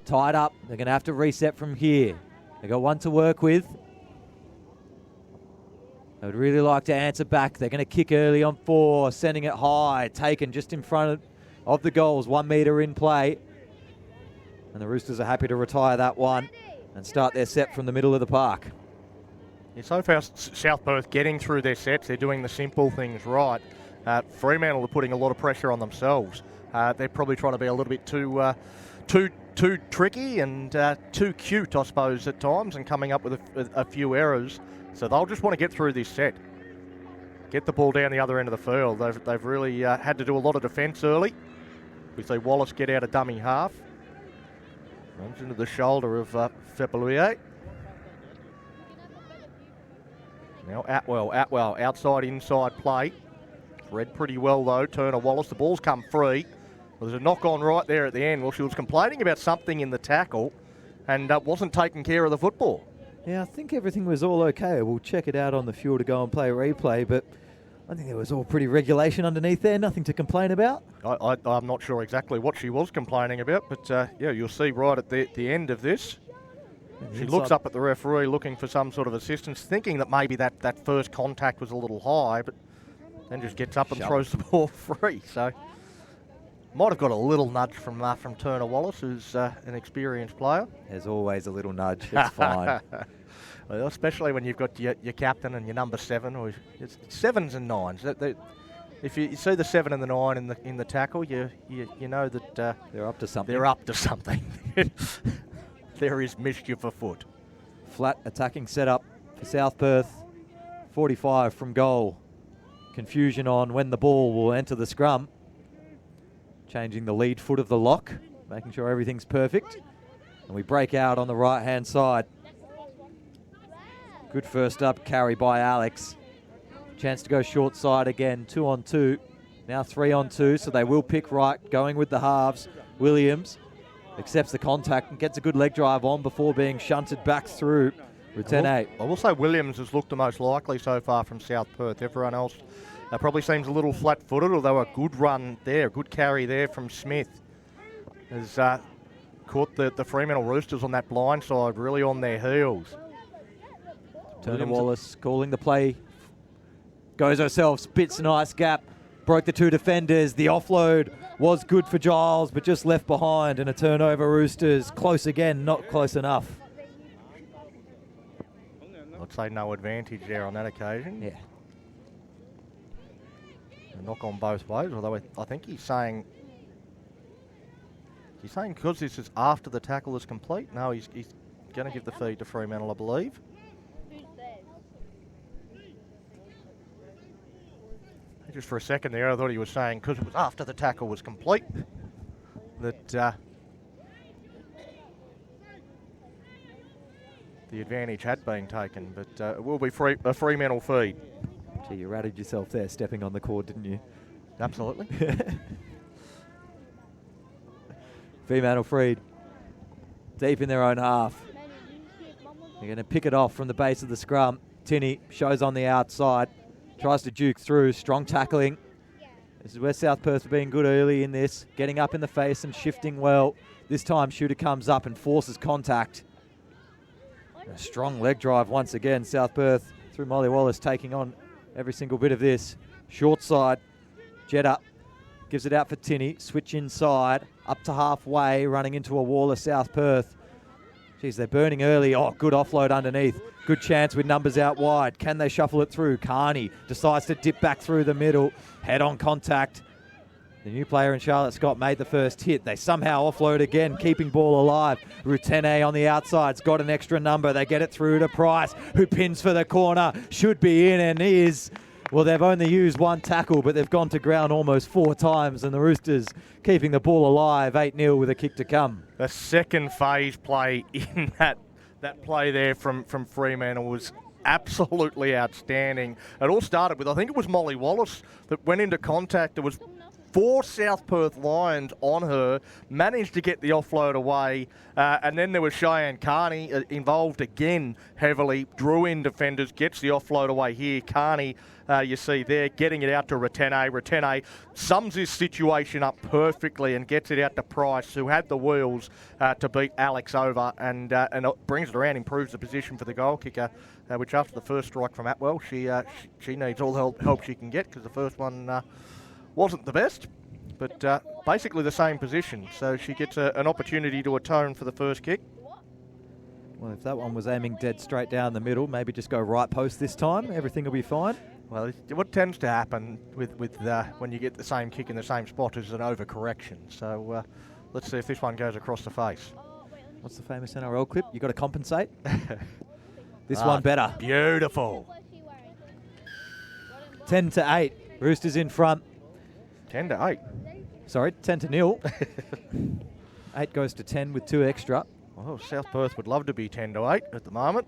tied up. They're going to have to reset from here. They've got one to work with. They would really like to answer back. They're going to kick early on 4, sending it high, taken just in front of the goals, 1 metre in play. And the Roosters are happy to retire that one and start their set from the middle of the park. Yeah, so far, South Perth getting through their sets, they're doing the simple things right. Fremantle are putting a lot of pressure on themselves. They're probably trying to be a little bit too tricky and too cute, I suppose, at times, and coming up with a few errors. So they'll just want to get through this set. Get the ball down the other end of the field. They've really had to do a lot of defence early. We see Wallace get out a dummy half. Runs into the shoulder of Fepelier. Now Atwell, outside-inside play. Read pretty well, though. Turner Wallace, the ball's come free. Well, there's a knock-on right there at the end. Well, she was complaining about something in the tackle and wasn't taking care of the football. Yeah, I think everything was all okay. We'll check it out on the Fuel to go and play a replay, but I think there was all pretty regulation underneath there, nothing to complain about. I'm not sure exactly what she was complaining about, but yeah, you'll see right at the end of this. She looks up at the referee looking for some sort of assistance, thinking that maybe that first contact was a little high, but then just gets up and throws the ball free. So might have got a little nudge from Turner Wallace, who's an experienced player. There's always a little nudge. It's fine. Well, especially when you've got your captain and your number 7, or it's 7s and 9s. If you see the 7 and the 9 in the tackle, you know that they're up to something. They're up to something. There is mischief afoot. Flat attacking setup for South Perth. 45 from goal. Confusion on when the ball will enter the scrum. Changing the lead foot of the lock, making sure everything's perfect. And we break out on the right-hand side. Good first up carry by Alex. Chance to go short side again, 2 on 2. Now 3 on 2, so they will pick right, going with the halves. Williams accepts the contact and gets a good leg drive on before being shunted back through. Return 8. I will say Williams has looked the most likely so far from South Perth. Everyone else probably seems a little flat-footed, although a good run there, a good carry there from Smith has caught the Fremantle Roosters on that blind side, really on their heels. Turner Wallace calling the play. Goes herself, spits a nice gap. Broke the 2 defenders. The offload was good for Giles, but just left behind. And a turnover, Roosters. Close again, not close enough. I'd say no advantage there on that occasion. Yeah. A knock on both ways, although I think he's saying because this is after the tackle is complete. No, he's going to give the feed to Fremantle, I believe. Just for a second there, I thought he was saying because it was after the tackle was complete that the advantage had been taken, but it will be a Fremantle feed. Gee, you ratted yourself there, stepping on the cord, didn't you? Absolutely. Fremantle freed. Deep in their own half. They're going to pick it off from the base of the scrum. Tinney shows on the outside. Tries to duke through. Strong tackling. This is where South Perth are being good early in this. Getting up in the face and shifting well. This time Shooter comes up and forces contact. A strong leg drive once again. South Perth through Molly Wallace taking on every single bit of this. Short side. Jet up. Gives it out for Tinney. Switch inside. Up to halfway. Running into a wall of South Perth. Geez, they're burning early. Oh, good offload underneath. Good chance with numbers out wide. Can they shuffle it through? Carney decides to dip back through the middle. Head-on contact. The new player in Charlotte Scott made the first hit. They somehow offload again, keeping ball alive. Rutene on the outside's got an extra number. They get it through to Price, who pins for the corner. Should be in and is. Well, they've only used 1 tackle, but they've gone to ground almost 4 times, and the Roosters keeping the ball alive, 8-0 with a kick to come. The second phase play in that play there from Fremantle was absolutely outstanding. It all started with, I think it was Molly Wallace that went into contact. There was 4 South Perth Lions on her, managed to get the offload away, and then there was Cheyenne Carney involved again heavily, drew in defenders, gets the offload away here. Carney, you see there, getting it out to Retene. Retene sums this situation up perfectly and gets it out to Price, who had the wheels to beat Alex over, and brings it around, improves the position for the goal kicker, which after the first strike from Atwell, she needs all the help she can get, because the first one wasn't the best, but basically the same position. So she gets an opportunity to atone for the first kick. Well, if that one was aiming dead straight down the middle, maybe just go right post this time. Everything will be fine. Well, what tends to happen with when you get the same kick in the same spot is an overcorrection. So let's see if this one goes across the face. What's the famous NRL clip? You got to compensate. This one better. Beautiful. 10-8. Roosters in front. 10-8. Sorry, 10-0. 8 goes to 10 with 2 extra. Well, South Perth would love to be 10-8 at the moment.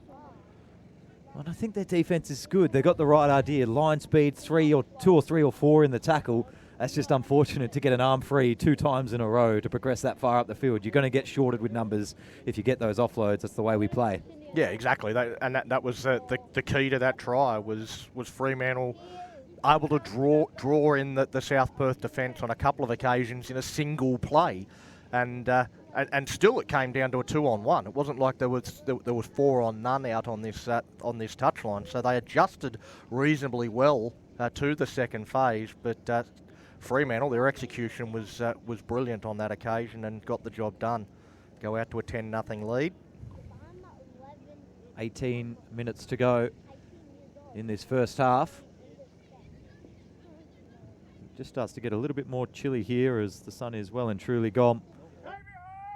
And I think their defence is good. They've got the right idea. Line speed, 2 or 3 or 4 in the tackle. That's just unfortunate to get an arm free 2 times in a row to progress that far up the field. You're going to get shorted with numbers if you get those offloads. That's the way we play. Yeah, exactly. That was the key to that try was Fremantle able to draw in the South Perth defence on a couple of occasions in a single play, and still it came down to a 2-on-1. It wasn't like there was 4 on none out on this touchline. So they adjusted reasonably well to the second phase, but Fremantle, their execution was brilliant on that occasion and got the job done. Go out to a 10-0 lead. 18 minutes to go in this first half. Just starts to get a little bit more chilly here as the sun is well and truly gone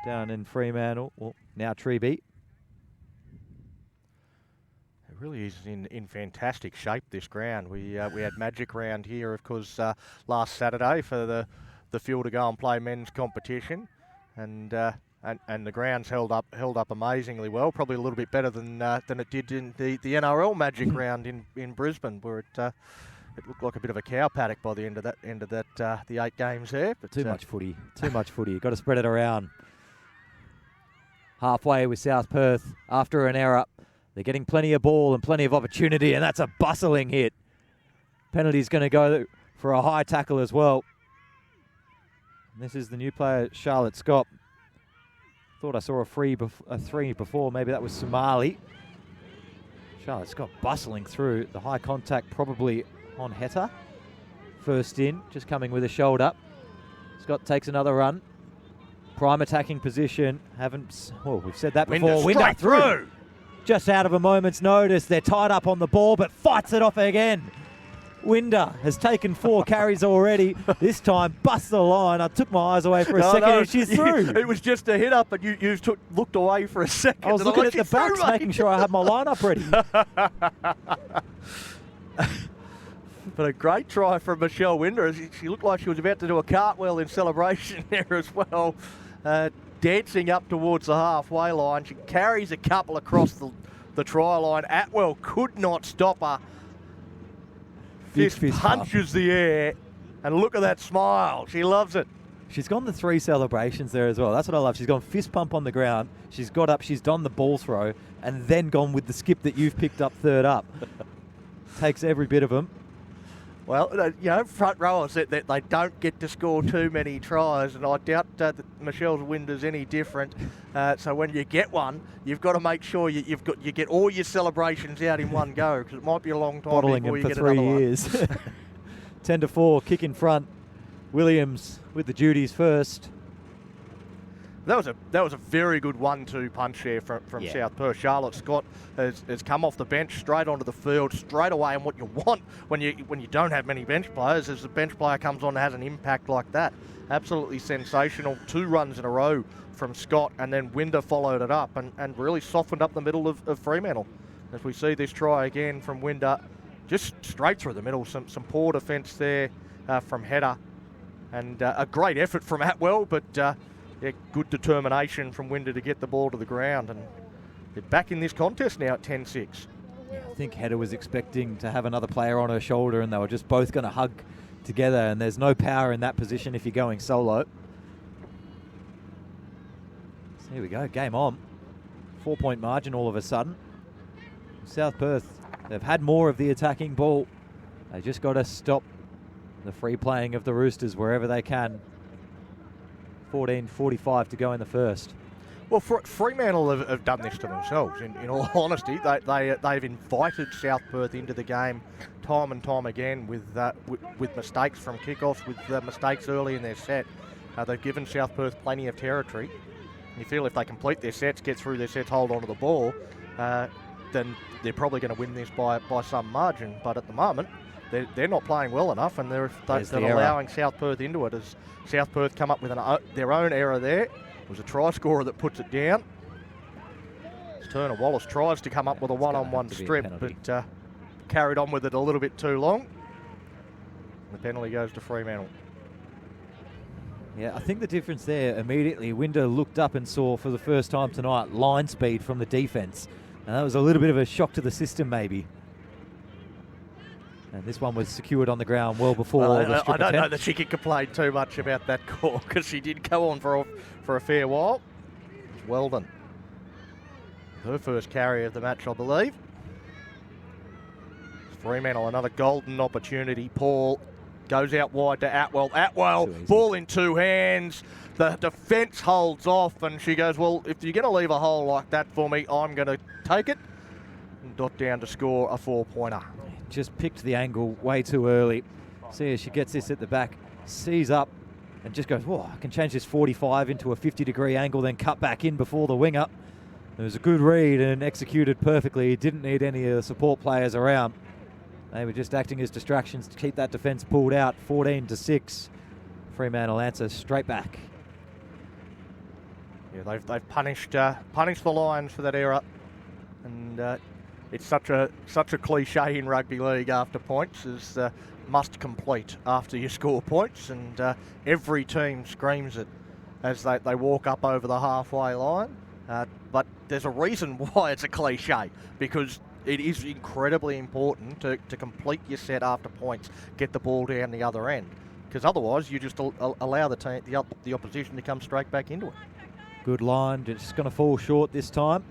down in Fremantle, well, now Treeby. It really is in fantastic shape, this ground. We had Magic Round here, of course, last Saturday for the field to go and play men's competition, and the ground's held up amazingly well. Probably a little bit better than it did in the NRL Magic Round in Brisbane, where it looked like a bit of a cow paddock by the end of that the 8 games there. But too much footy. You've got to spread it around. Halfway with South Perth after an error. They're getting plenty of ball and plenty of opportunity, and that's a bustling hit. Penalty's going to go for a high tackle as well. And this is the new player, Charlotte Scott. Thought I saw a three before. Maybe that was Somali. Charlotte Scott bustling through. The high contact probably on Heta. First in, just coming with a shoulder. Scott takes another run. Prime attacking position. We've said that before. Winder through. Just out of a moment's notice. They're tied up on the ball, but fights it off again. Winder has taken 4 carries already. This time, busts the line. I took my eyes away for a second and she's through. It was just a hit up, but you looked away for a second. I was looking at the backs, making sure I had my lineup ready. But a great try from Michelle Winder. She looked like she was about to do a cartwheel in celebration there as well. Dancing up towards the halfway line. She carries a couple across the try line. Atwell could not stop her. Fist punches the air, and look at that smile. She loves it. She's gone the 3 celebrations there as well. That's what I love. She's gone fist pump on the ground. She's got up, she's done the ball throw, and then gone with the skip that you've picked up third up. Takes every bit of them. Well, front rowers, that they don't get to score too many tries, and I doubt that Michelle's Winder's any different. So when you get one, you've got to make sure you get all your celebrations out in one go, because it might be a long time bottling before them you for get 3 another years. one. 10-4, kick in front. Williams with the duties first. That was a very good 1-2 punch there from South Perth. Charlotte Scott has come off the bench straight onto the field straight away, and what you want when you don't have many bench players is a bench player comes on and has an impact like that. Absolutely sensational. 2 runs in a row from Scott, and then Winder followed it up and really softened up the middle of Fremantle. As we see this try again from Winder, just straight through the middle. Some poor defence there from Heta, and a great effort from Atwell, but good determination from Winder to get the ball to the ground, and they're back in this contest now at 10-6. I think Heta was expecting to have another player on her shoulder, and they were just both going to hug together, and there's no power in that position if you're going solo. So here we go, game on. 4-point margin all of a sudden. South Perth, they've had more of the attacking ball. They just got to stop the free playing of the Roosters wherever they can. 14:45 to go in the first. Well, Fremantle have done this to themselves. In all honesty, they've invited South Perth into the game time and time again with mistakes from kickoffs, with mistakes early in their set. They've given South Perth plenty of territory. You feel if they complete their sets, get through their sets, hold on to the ball, then they're probably going to win this by some margin. But at the moment, they're not playing well enough, and they're allowing South Perth into it. As South Perth come up with their own error there. It was a try scorer that puts it down. As Turner Wallace tries to come up with a one-on-one strip, but carried on with it a little bit too long. The penalty goes to Fremantle. Yeah, I think the difference there, immediately, Winder looked up and saw for the first time tonight line speed from the defence. And that was a little bit of a shock to the system, maybe. And this one was secured on the ground well before the strip I don't know attempt. that she can complain too much about that call, because she did go on for a fair while. It's Weldon. Her first carry of the match, I believe. Fremantle, another golden opportunity. Paul goes out wide to Atwell. Atwell, ball in two hands. The defence holds off, and she goes, well, if you're going to leave a hole like that for me, I'm going to take it. And dot down to score a 4-pointer. Just picked the angle way too early. See as she gets this at the back, sees up and just goes, whoa, I can change this 45 into a 50-degree angle, then cut back in before the winger. It was a good read and executed perfectly. Didn't need any of the support players around. They were just acting as distractions to keep that defence pulled out. 14-6. Fremantle answer straight back. Yeah, they've punished the Lions for that error, and it's such a cliche in rugby league after points is must complete after you score points, and every team screams it as they walk up over the halfway line. But there's a reason why it's a cliche, because it is incredibly important to complete your set after points, get the ball down the other end, because otherwise you just allow the opposition to come straight back into it. Good line, just going to fall short this time.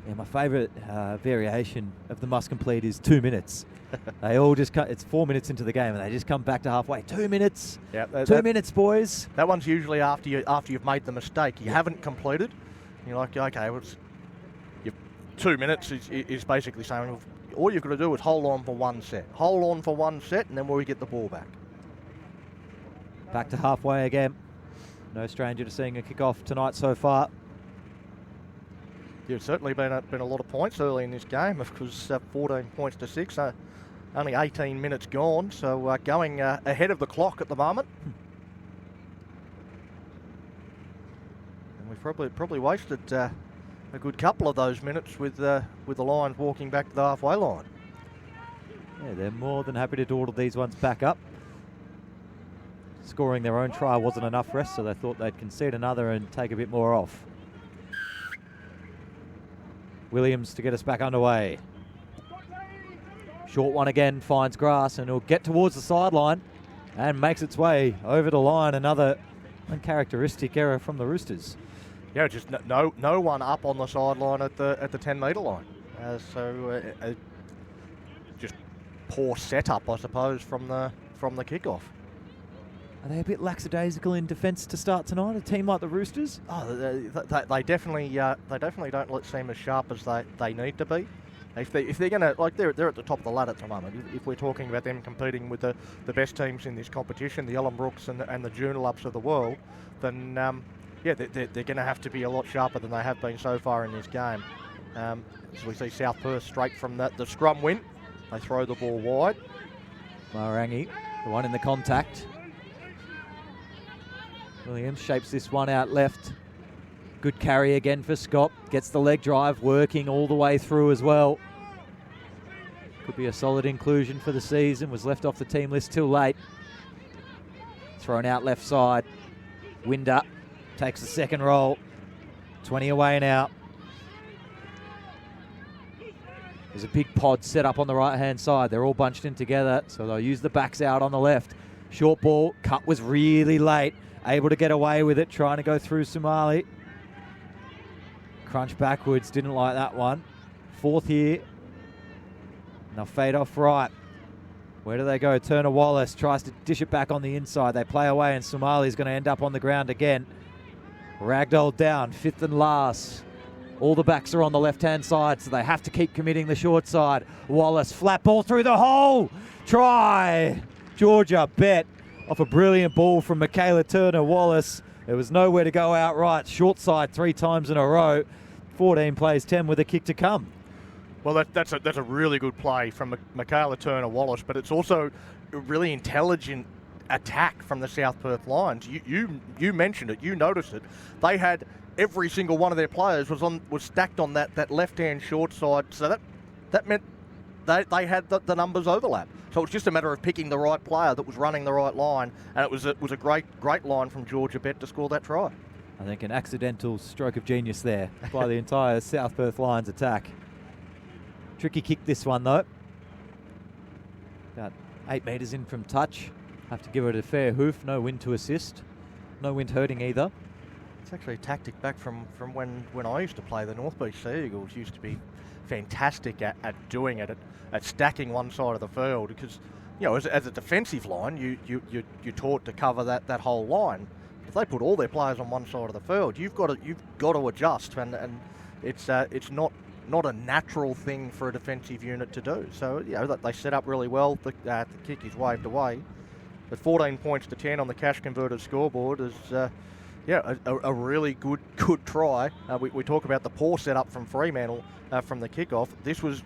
Yeah, my favourite variation of the must complete is 2 minutes. They all just it's 4 minutes into the game and they just come back to halfway. 2 minutes. Yeah, 2 minutes, boys. That one's usually after you've made the mistake. You haven't completed. And you're like, okay, well, 2 minutes is basically saying all you've got to do is hold on for one set. Hold on for one set, and then we get the ball back. Back to halfway again. No stranger to seeing a kick-off tonight so far. Yeah, it's certainly been a lot of points early in this game, because 14 points to 6. Only 18 minutes gone, so going ahead of the clock at the moment. And we've probably wasted a good couple of those minutes with the Lions walking back to the halfway line. Yeah, they're more than happy to dawdle these ones back up. Scoring their own try wasn't enough rest, so they thought they'd concede another and take a bit more off. Williams to get us back underway. Short one again, finds grass, and it'll get towards the sideline and makes its way over the line. Another uncharacteristic error from the Roosters. Yeah, just no one up on the sideline at the 10-metre line. Just poor setup, I suppose, from the kickoff. Are they a bit lackadaisical in defence to start tonight? A team like the Roosters? Oh, they definitely don't seem as sharp as they need to be. If they're going to, like, they're at the top of the ladder at the moment. If we're talking about them competing with the best teams in this competition, the Ellenbrooks and the Joondalups of the world, then they're going to have to be a lot sharper than they have been so far in this game. As we see South Perth straight from the scrum win, they throw the ball wide. Marangi, the one in the contact. Williams shapes this one out left. Good carry again for Scott. Gets the leg drive working all the way through as well. Could be a solid inclusion for the season. Was left off the team list too late. Thrown out left side. Winder takes the second roll. 20 away now. There's a big pod set up on the right-hand side. They're all bunched in together, so they'll use the backs out on the left. Short ball, cut was really late. Able to get away with it, trying to go through Somali. Crunch backwards, didn't like that one. Fourth here. And they'll fade off right. Where do they go? Turner Wallace tries to dish it back on the inside. They play away, and Somali's going to end up on the ground again. Ragdoll down, fifth and last. All the backs are on the left-hand side, so they have to keep committing the short side. Wallace, flat ball through the hole. Try. Georgia bet off a brilliant ball from Michaela Turner Wallace. There was nowhere to go outright. Short side 3 times in a row. 14 plays 10 with a kick to come. Well, that's a really good play from Michaela Turner Wallace, but it's also a really intelligent attack from the South Perth Lions. You mentioned it, you noticed it. They had every single one of their players was stacked on that left-hand short side, so that meant they had the numbers overlap. So it's just a matter of picking the right player that was running the right line, and it was a great line from Georgia Bet to score that try. I think an accidental stroke of genius there by the entire South Perth Lions attack. Tricky kick this one though. About 8 metres in from touch. Have to give it a fair hoof. No wind to assist. No wind hurting either. It's actually a tactic back from when I used to play. The North Beach Sea Eagles used to be fantastic at doing it, at stacking one side of the field, because as a defensive line you're taught to cover that whole line. If they put all their players on one side of the field, you've got to adjust, and it's not a natural thing for a defensive unit to do. So they set up really well. The kick is waved away, but 14 points to 10 on the cash converted scoreboard is a really good try. We talk about the poor setup from Fremantle from the kickoff. This was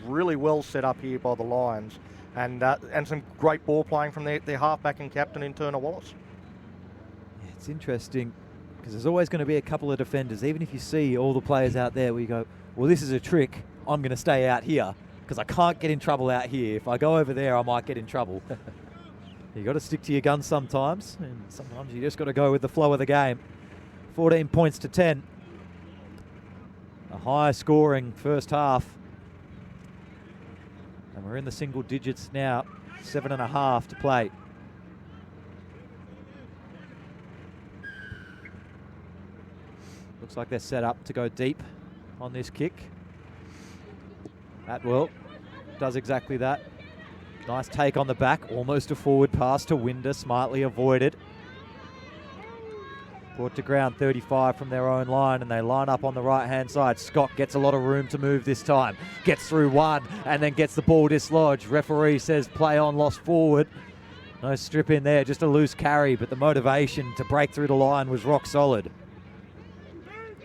really well set up here by the Lions, and some great ball playing from their halfback and captain in Turner Wallace. Yeah, it's interesting because there's always going to be a couple of defenders, even if you see all the players out there where you go, well, this is a trick. I'm going to stay out here because I can't get in trouble out here. If I go over there, I might get in trouble. You got to stick to your guns sometimes, and sometimes you just got to go with the flow of the game. 14 points to 10. A high scoring first half. And we're in the single digits now. 7.5 to play. Looks like they're set up to go deep on this kick. Atwell does exactly that. Nice take on the back, almost a forward pass to Winder, smartly avoided. Brought to ground 35 from their own line, and they line up on the right-hand side. Scott gets a lot of room to move this time. Gets through one and then gets the ball dislodged. Referee says play on, lost forward. No strip in there, just a loose carry, but the motivation to break through the line was rock solid.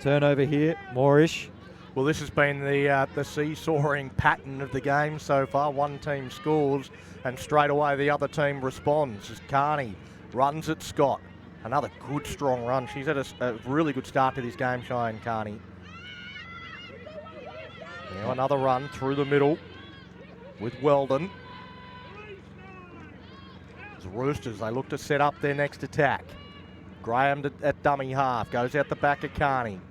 Turnover here, Moorish. Well, this has been the seesawing pattern of the game so far. One team scores, and straight away the other team responds as Carney runs at Scott. Another good, strong run. She's had a really good start to this game, Cheyenne Carney. Now another run through the middle with Weldon. As Roosters, they look to set up their next attack. Graham at dummy half, goes out the back of Carney.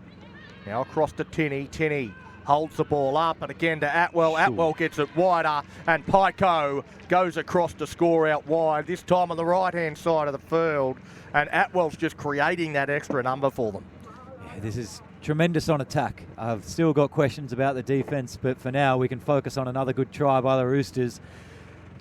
Now across to Tinney. Tinney holds the ball up, and again to Atwell. Sure. Atwell gets it wider, and Pico goes across to score out wide, this time on the right-hand side of the field, and Atwell's just creating that extra number for them. Yeah, this is tremendous on attack. I've still got questions about the defence, but for now we can focus on another good try by the Roosters.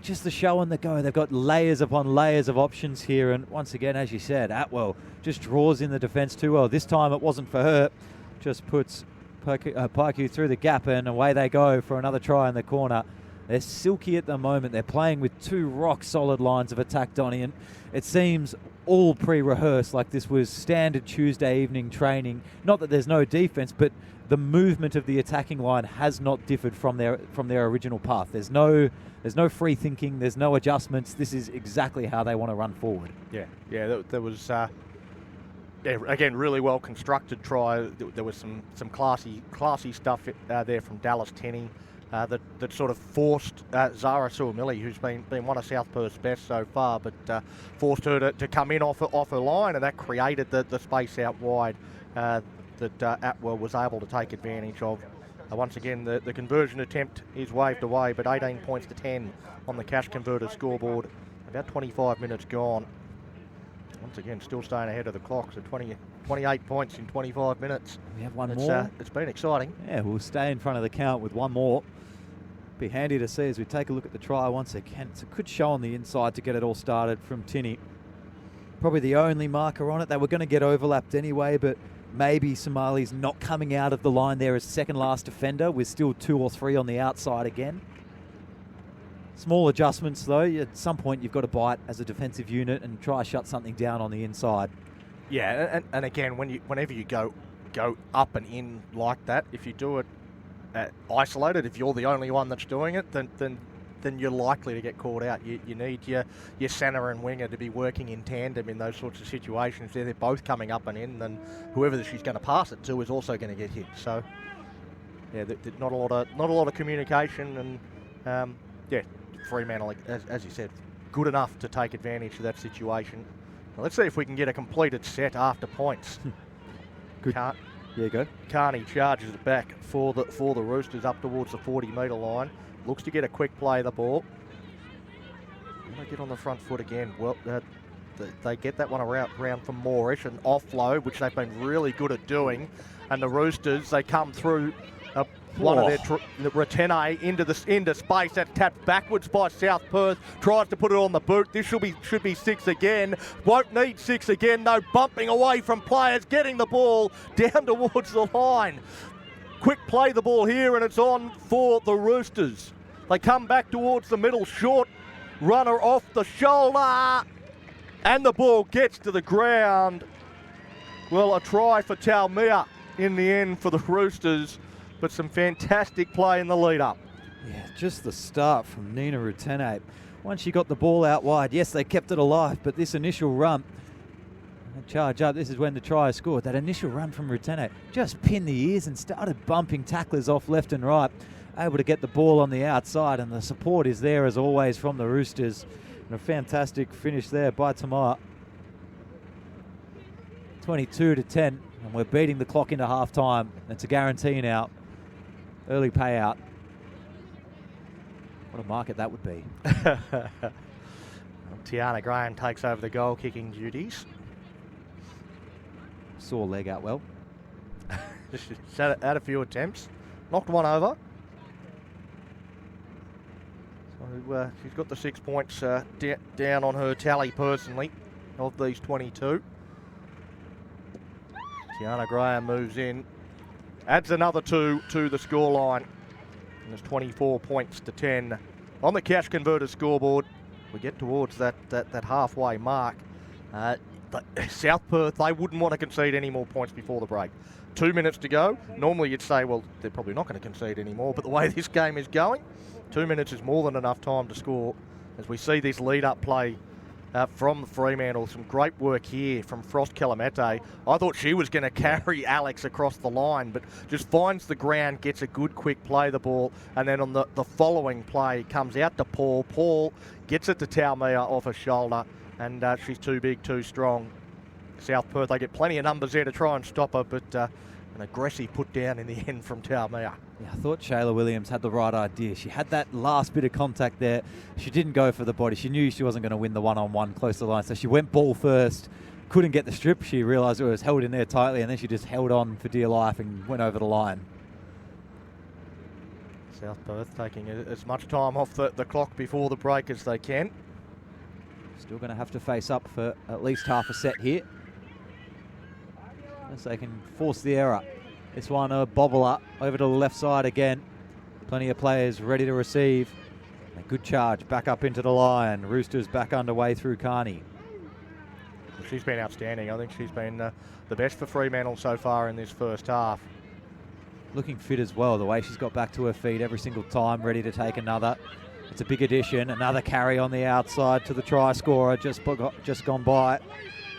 Just the show and the go. They've got layers upon layers of options here, and once again, as you said, Atwell just draws in the defence too well. This time it wasn't for her. Just puts Paiku through the gap, and away they go for another try in the corner. They're silky at the moment. They're playing with 2 rock-solid lines of attack, Donnie, and it seems all pre-rehearsed, like this was standard Tuesday evening training. Not that there's no defence, but the movement of the attacking line has not differed from their original path. There's no free thinking. There's no adjustments. This is exactly how they want to run forward. Yeah. There was. Again, really well constructed try. There was some classy stuff there from Dallas Tenney that sort of forced Zara Suamili, who's been one of South Perth's best so far, but forced her to come in off her line, and that created the space out wide that Atwell was able to take advantage of. Once again, the conversion attempt is waved away, but 18 points to 10 on the cash converter scoreboard. About 25 minutes gone. Once again, still staying ahead of the clock, so 28 points in 25 minutes. We have one more. It's been exciting. Yeah, we'll stay in front of the count with one more. Be handy to see as we take a look at the try once again. It's a good show on the inside to get it all started from Tinney. Probably the only marker on it. They were going to get overlapped anyway, but maybe Somali's not coming out of the line there as second last defender with still 2 or 3 on the outside again. Small adjustments though. At some point you've got to bite as a defensive unit and try to shut something down on the inside. Yeah, and again, whenever you go up and in like that, if you do it isolated, if you're the only one that's doing it, then you're likely to get caught out. You need your centre and winger to be working in tandem in those sorts of situations. They're both coming up and in, then whoever she's going to pass it to is also going to get hit. So yeah, not a lot of communication, and yeah, Fremantle, as you said, good enough to take advantage of that situation. Well, let's see if we can get a completed set after points. Good. Yeah, go. Carney charges it back for the Roosters up towards the 40-metre line. Looks to get a quick play of the ball. When they get on the front foot again, well, they get that one around from Moorish, an offload, which they've been really good at doing. And the Roosters, they come through one of their Retene into space. That's tapped backwards by South Perth. Tries to put it on the boot. This should be 6 again. Won't need 6 again. No bumping away from players. Getting the ball down towards the line. Quick play the ball here, and it's on for the Roosters. They come back towards the middle. Short runner off the shoulder. And the ball gets to the ground. Well, a try for Taumea in the end for the Roosters. But some fantastic play in the lead-up. Yeah, just the start from Nina Retene. Once she got the ball out wide, yes, they kept it alive, but this initial run, charge up, this is when the try is scored. That initial run from Retene just pinned the ears and started bumping tacklers off left and right. Able to get the ball on the outside, and the support is there as always from the Roosters. And a fantastic finish there by Tamar. 22-10, and we're beating the clock into half-time. It's a guarantee now. Early payout. What a market that would be. Tiana Graham takes over the goal kicking duties. Saw leg out well. She's had a few attempts. Knocked one over. So she's got the 6 points down on her tally personally of these 22. Tiana Graham moves in. Adds another 2 to the scoreline. And there's 24 points to 10 on the cash converter scoreboard. We get towards that halfway mark. South Perth, they wouldn't want to concede any more points before the break. 2 minutes to go. Normally you'd say, well, they're probably not going to concede anymore, but the way this game is going, 2 minutes is more than enough time to score. As we see this lead-up play from Fremantle, some great work here from Frost Kelamete. I thought she was going to carry Alex across the line, but just finds the ground, gets a good quick play the ball, and then on the following play comes out to Paul. Paul gets it to Taumea off her shoulder, and she's too big, too strong. South Perth, they get plenty of numbers there to try and stop her, but an aggressive put down in the end from Taumea. Yeah, I thought Shayla Williams had the right idea. She had that last bit of contact there. She didn't go for the body. She knew she wasn't going to win the one-on-one close to the line, so she went ball first. Couldn't get the strip. She realised it was held in there tightly, and then she just held on for dear life and went over the line. South Perth taking as much time off the clock before the break as they can. Still going to have to face up for at least half a set here. Unless they can force the error. This one a bobble up over to the left side again. Plenty of players ready to receive. A good charge back up into the line. Roosters back underway through Carney. She's been outstanding. I think she's been the best for Fremantle so far in this first half. Looking fit as well, the way she's got back to her feet every single time, ready to take another. It's a big addition. Another carry on the outside to the try scorer, just gone by.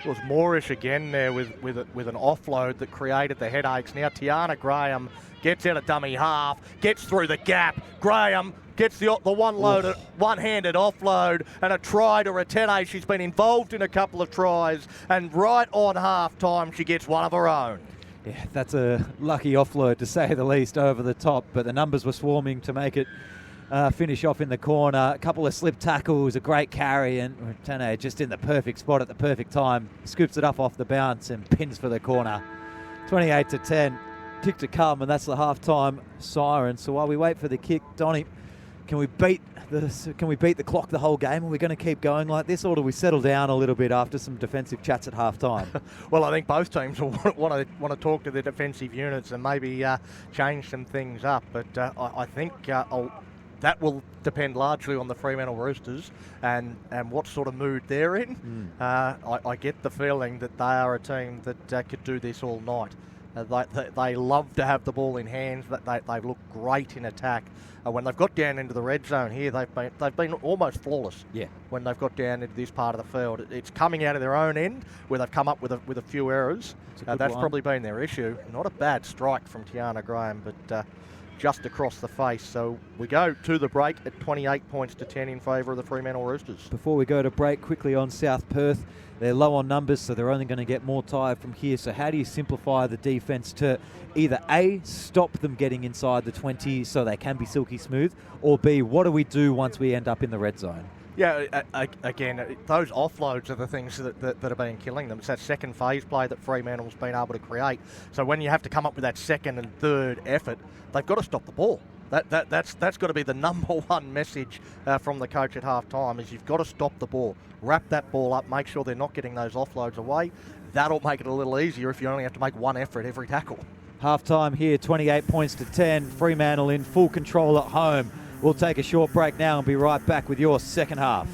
It was Moorish again there with an offload that created the headaches. Now Tiana Graham gets out a dummy half, gets through the gap. Graham gets the one-handed offload and a try to Retene. She's been involved in a couple of tries, and right on half-time she gets one of her own. Yeah, that's a lucky offload to say the least over the top, but the numbers were swarming to make it finish off in the corner. A couple of slip tackles, a great carry, and Tane just in the perfect spot at the perfect time. Scoops it up off the bounce and pins for the corner. 28-10. Kick to come, and that's the half-time siren. So while we wait for the kick, Donny, can we beat the clock the whole game? Are we going to keep going like this, or do we settle down a little bit after some defensive chats at half-time? Well, I think both teams will want to talk to their defensive units and maybe change some things up. But I think that will depend largely on the Fremantle Roosters and what sort of mood they're in. I get the feeling that they are a team that could do this all night. They love to have the ball in hands. They look great in attack. When they've got down into the red zone here, they've been almost flawless. Yeah. When they've got down into this part of the field, it's coming out of their own end where they've come up with a few errors. That's probably been their issue. Not a bad strike from Tiana Graham, but just across the face. So we go to the break at 28-10 in favour of the Fremantle Roosters. Before we go to break, quickly on South Perth, they're low on numbers, so they're only going to get more tired from here. So how do you simplify the defence to either A, stop them getting inside the 20 so they can be silky smooth, or B, what do we do once we end up in the red zone? Yeah, again, those offloads are the things that have been killing them. It's that second phase play that Fremantle's been able to create. So when you have to come up with that second and third effort, they've got to stop the ball. That's got to be the number one message from the coach at half-time, is you've got to stop the ball. Wrap that ball up, make sure they're not getting those offloads away. That'll make it a little easier if you only have to make one effort every tackle. Half-time here, 28-10. Fremantle in full control at home. We'll take a short break now and be right back with your second half.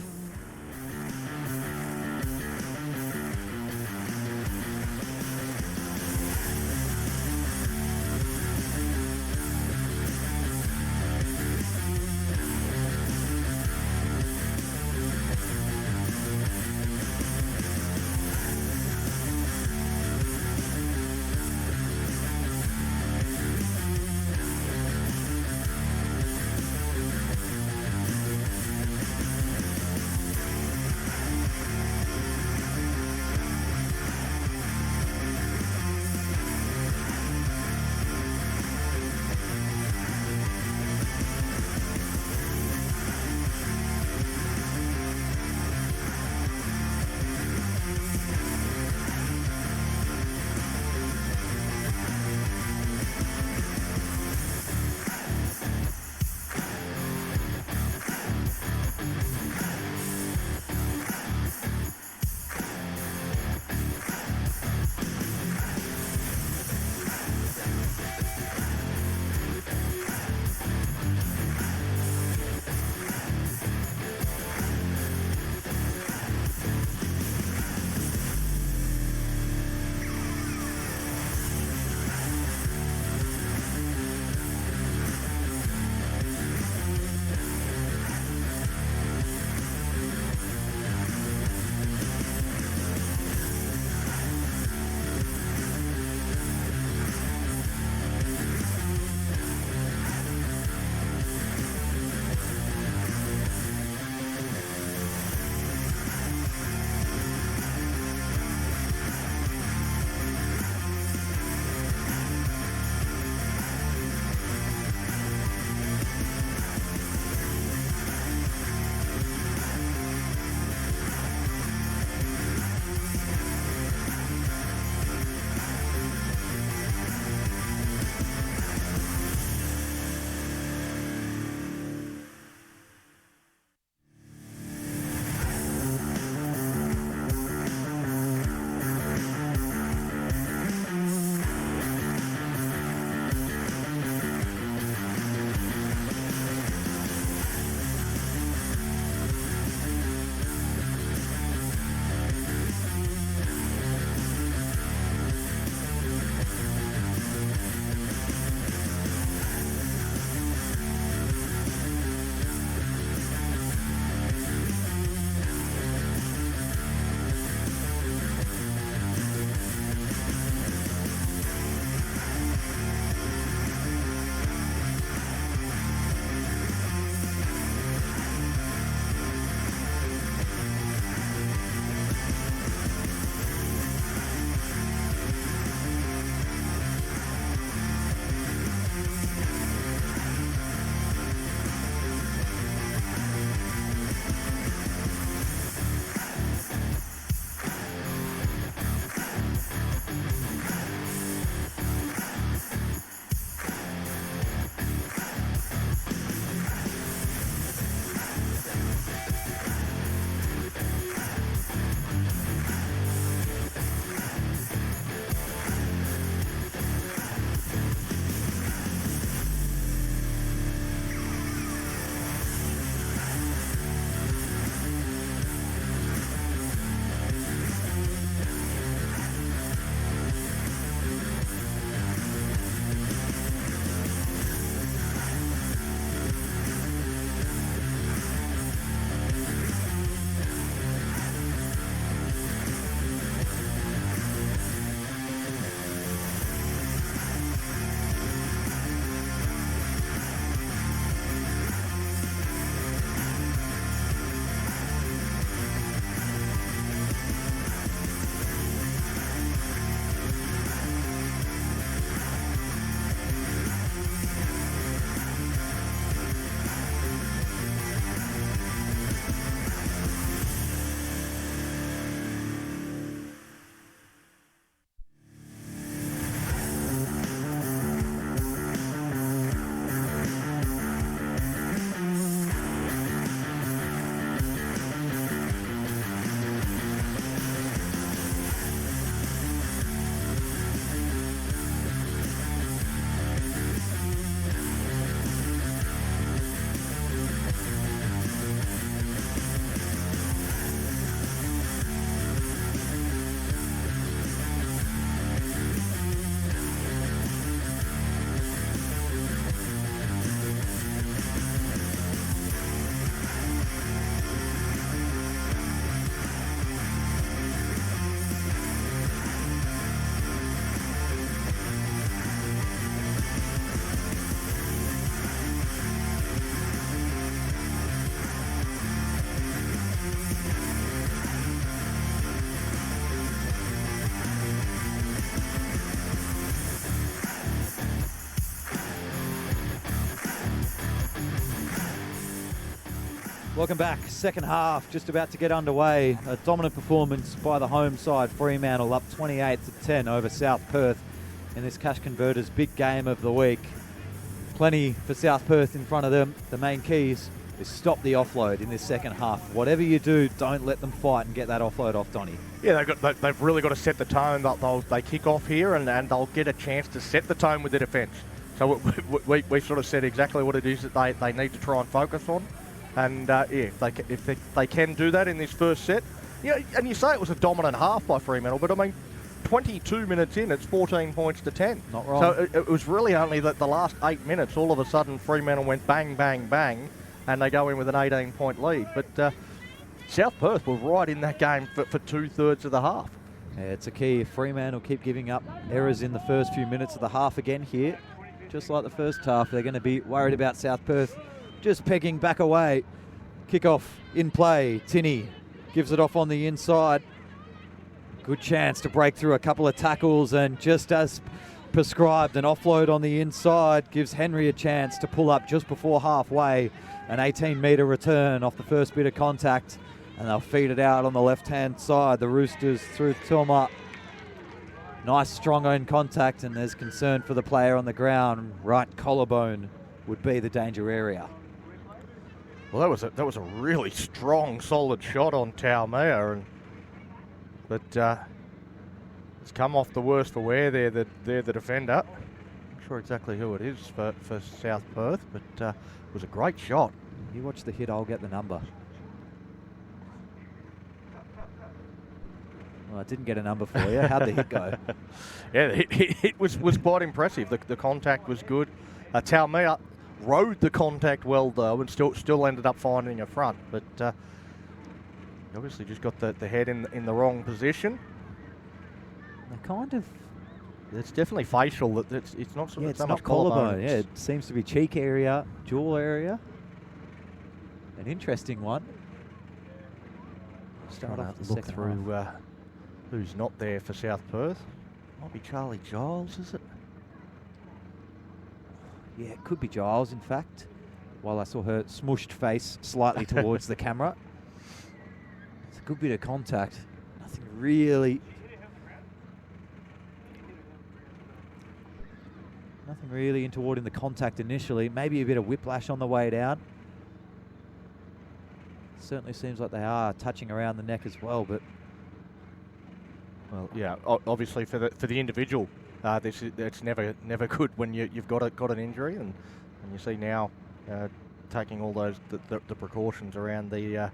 Welcome back. Second half just about to get underway. A dominant performance by the home side, Fremantle, up 28-10 over South Perth in this Cash Converters big game of the week. Plenty for South Perth in front of them. The main keys is stop the offload in this second half. Whatever you do, don't let them fight and get that offload off, Donny. Yeah, they've really got to set the tone. They kick off here and they'll get a chance to set the tone with the defence. So we sort of said exactly what it is that they need to try and focus on. And if they can do that in this first set, and you say it was a dominant half by Fremantle, but I mean, 22 minutes in, it's 14 points to 10. Not wrong. So it was really only that the last 8 minutes, all of a sudden Fremantle went bang, bang, bang, and they go in with an 18-point lead. But South Perth were right in that game for 2/3 of the half. Yeah, it's a key. If Fremantle keep giving up errors in the first few minutes of the half again here, just like the first half, they're going to be worried about South Perth just pegging back away. Kick-off in play. Tinney gives it off on the inside. Good chance to break through a couple of tackles, and just as prescribed, an offload on the inside gives Henry a chance to pull up just before halfway. An 18-metre return off the first bit of contact, and they'll feed it out on the left-hand side. The Roosters through Tilma. Nice strong own contact, and there's concern for the player on the ground. Right collarbone would be the danger area. Well, that was a really strong, solid shot on Taumea, but it's come off the worst for wear there. They're the defender. Not sure exactly who it is for South Perth, but it was a great shot. You watch the hit, I'll get the number. Well, I didn't get a number for you. How'd the hit go? Yeah, the hit was quite impressive. The contact was good. Taumea rode the contact well though, and still ended up finding a front, but obviously just got the head in the wrong position. They kind of. It's definitely facial. It's not it's so not much collarbone. Yeah, it seems to be cheek area, jaw area. An interesting one. Start off to look through who's not there for South Perth. Might be Charlie Giles, is it? Yeah, it could be Giles, in fact. While I saw her smushed face slightly towards the camera. It's a good bit of contact. Nothing really untoward in the contact initially. Maybe a bit of whiplash on the way down. Certainly seems like they are touching around the neck as well, but... Well, yeah, obviously for the individual, it's never good when you've got an injury, and you see now taking all those the precautions around the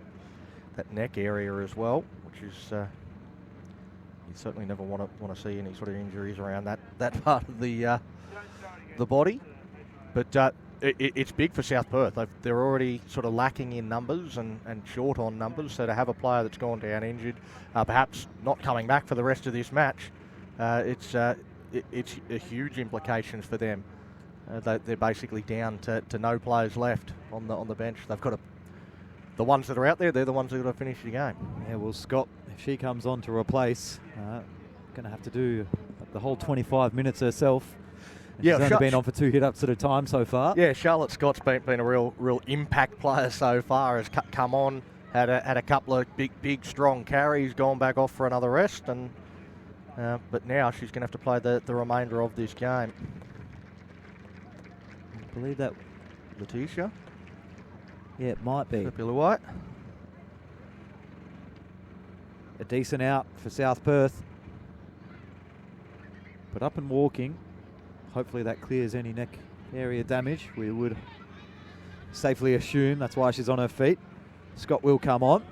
that neck area as well, which is you certainly never want to see any sort of injuries around that part of the body. But it's big for South Perth. They're already sort of lacking in numbers and short on numbers, so to have a player that's gone down injured, perhaps not coming back for the rest of this match, it's a huge implications for them. They're basically down to no players left on the bench. They've got the ones that are out there, they're the ones that are going to finish the game. Yeah, well, Scott, if she comes on to replace, going to have to do the whole 25 minutes herself. Yeah, she's only been on for 2 hit-ups at a time so far. Yeah, Charlotte Scott's been a real impact player so far. Has come on, had a couple of big strong carries, gone back off for another rest, and but now she's going to have to play the remainder of this game. I believe that Letitia. Yeah, it might be. Billy White. A decent out for South Perth, but up and walking. Hopefully that clears any neck area damage. We would safely assume that's why she's on her feet. Scott will come on.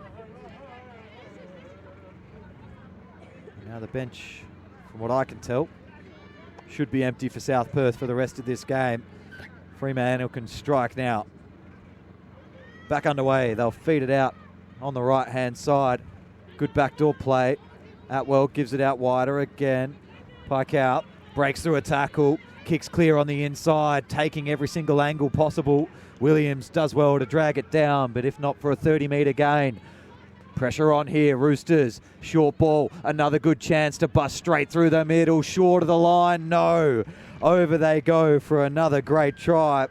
Now the bench, from what I can tell, should be empty for South Perth for the rest of this game. Fremantle can strike now. Back underway. They'll feed it out on the right-hand side. Good backdoor play. Atwell gives it out wider again. Pike out. Breaks through a tackle. Kicks clear on the inside, taking every single angle possible. Williams does well to drag it down, but if not for a 30-metre gain. Pressure on here, Roosters. Short ball, another good chance to bust straight through the middle. Short of the line, no. Over they go for another great try.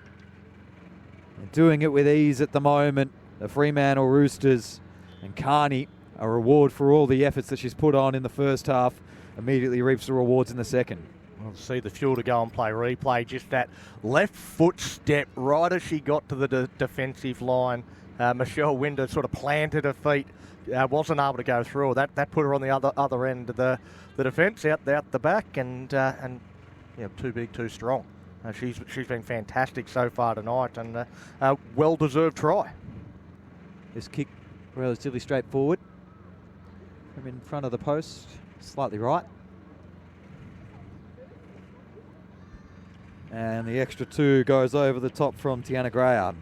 They're doing it with ease at the moment. the Fremantle Roosters, and Carney, a reward for all the efforts that she's put on in the first half, immediately reaps the rewards in the second. We'll see the fuel to go and play replay. Just that left foot step right as she got to the defensive line. Michelle Winder sort of planted her feet, wasn't able to go through. That put her on the other end of the defence, out the back, and too big, too strong. She's been fantastic so far tonight, and a well-deserved try. This kick relatively straightforward. From in front of the post, slightly right. And the extra 2 goes over the top from Tiana Grayard.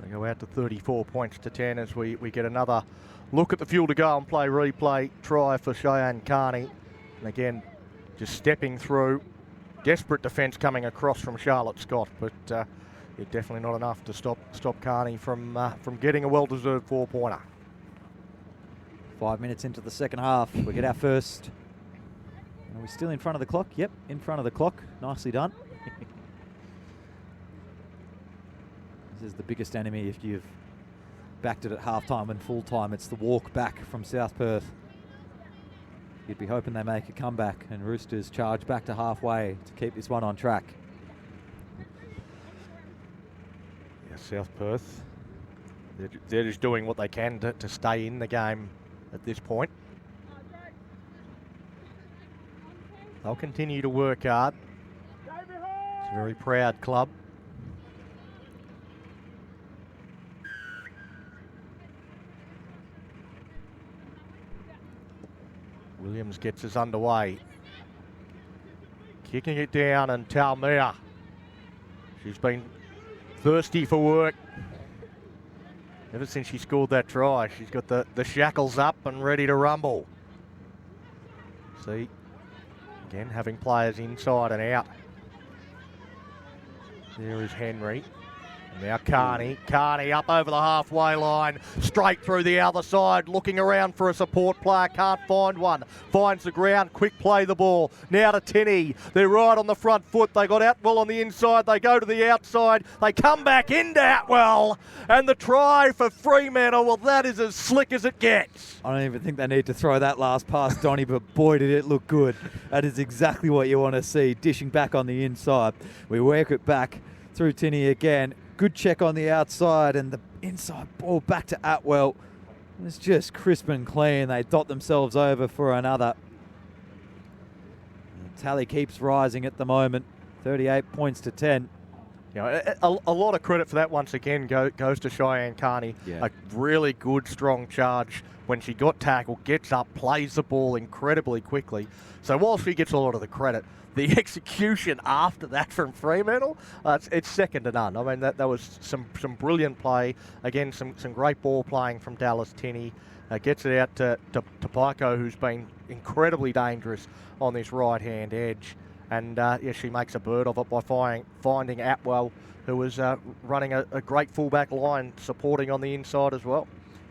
So go out to 34 points to 10 as we get another look at the fuel to go and play replay try for Cheyenne Carney. And again, just stepping through. Desperate defence coming across from Charlotte Scott, but definitely not enough to stop Carney from getting a well-deserved 4-pointer. 5 minutes into the second half, we get our first. Are we still in front of the clock? Yep, in front of the clock. Nicely done. This is the biggest enemy if you've backed it at half-time and full-time. It's the walk back from South Perth. You'd be hoping they make a comeback, and Roosters charge back to halfway to keep this one on track. Yeah, South Perth, they're just doing what they can to stay in the game at this point. They'll continue to work hard. It's a very proud club. Williams gets us underway. Kicking it down, and Talmia. She's been thirsty for work ever since she scored that try. She's got the shackles up and ready to rumble. See, again, having players inside and out. There is Henry. Now Carney up over the halfway line, straight through the other side, looking around for a support player, can't find one. Finds the ground, quick play the ball. Now to Tinney, they're right on the front foot. They got Atwell on the inside, they go to the outside, they come back into Atwell, and the try for Fremantle, well, that is as slick as it gets. I don't even think they need to throw that last pass, Donny, but boy, did it look good. That is exactly what you want to see, dishing back on the inside. We work it back through Tinney again. Good check on the outside, and the inside ball back to Atwell. It's just crisp and clean. They dot themselves over for another. The tally keeps rising at the moment, 38 points to 10. You know, a lot of credit for that once again goes to Cheyenne Carney. Yeah. A really good, strong charge when she got tackled, gets up, plays the ball incredibly quickly. So while she gets a lot of the credit, the execution after that from Fremantle, it's second to none. I mean, that was some brilliant play. Again, some great ball playing from Dallas Tinney. Gets it out to Pico, who's been incredibly dangerous on this right-hand edge. And she makes a bird of it by finding Atwell, who was running a great fullback line, supporting on the inside as well.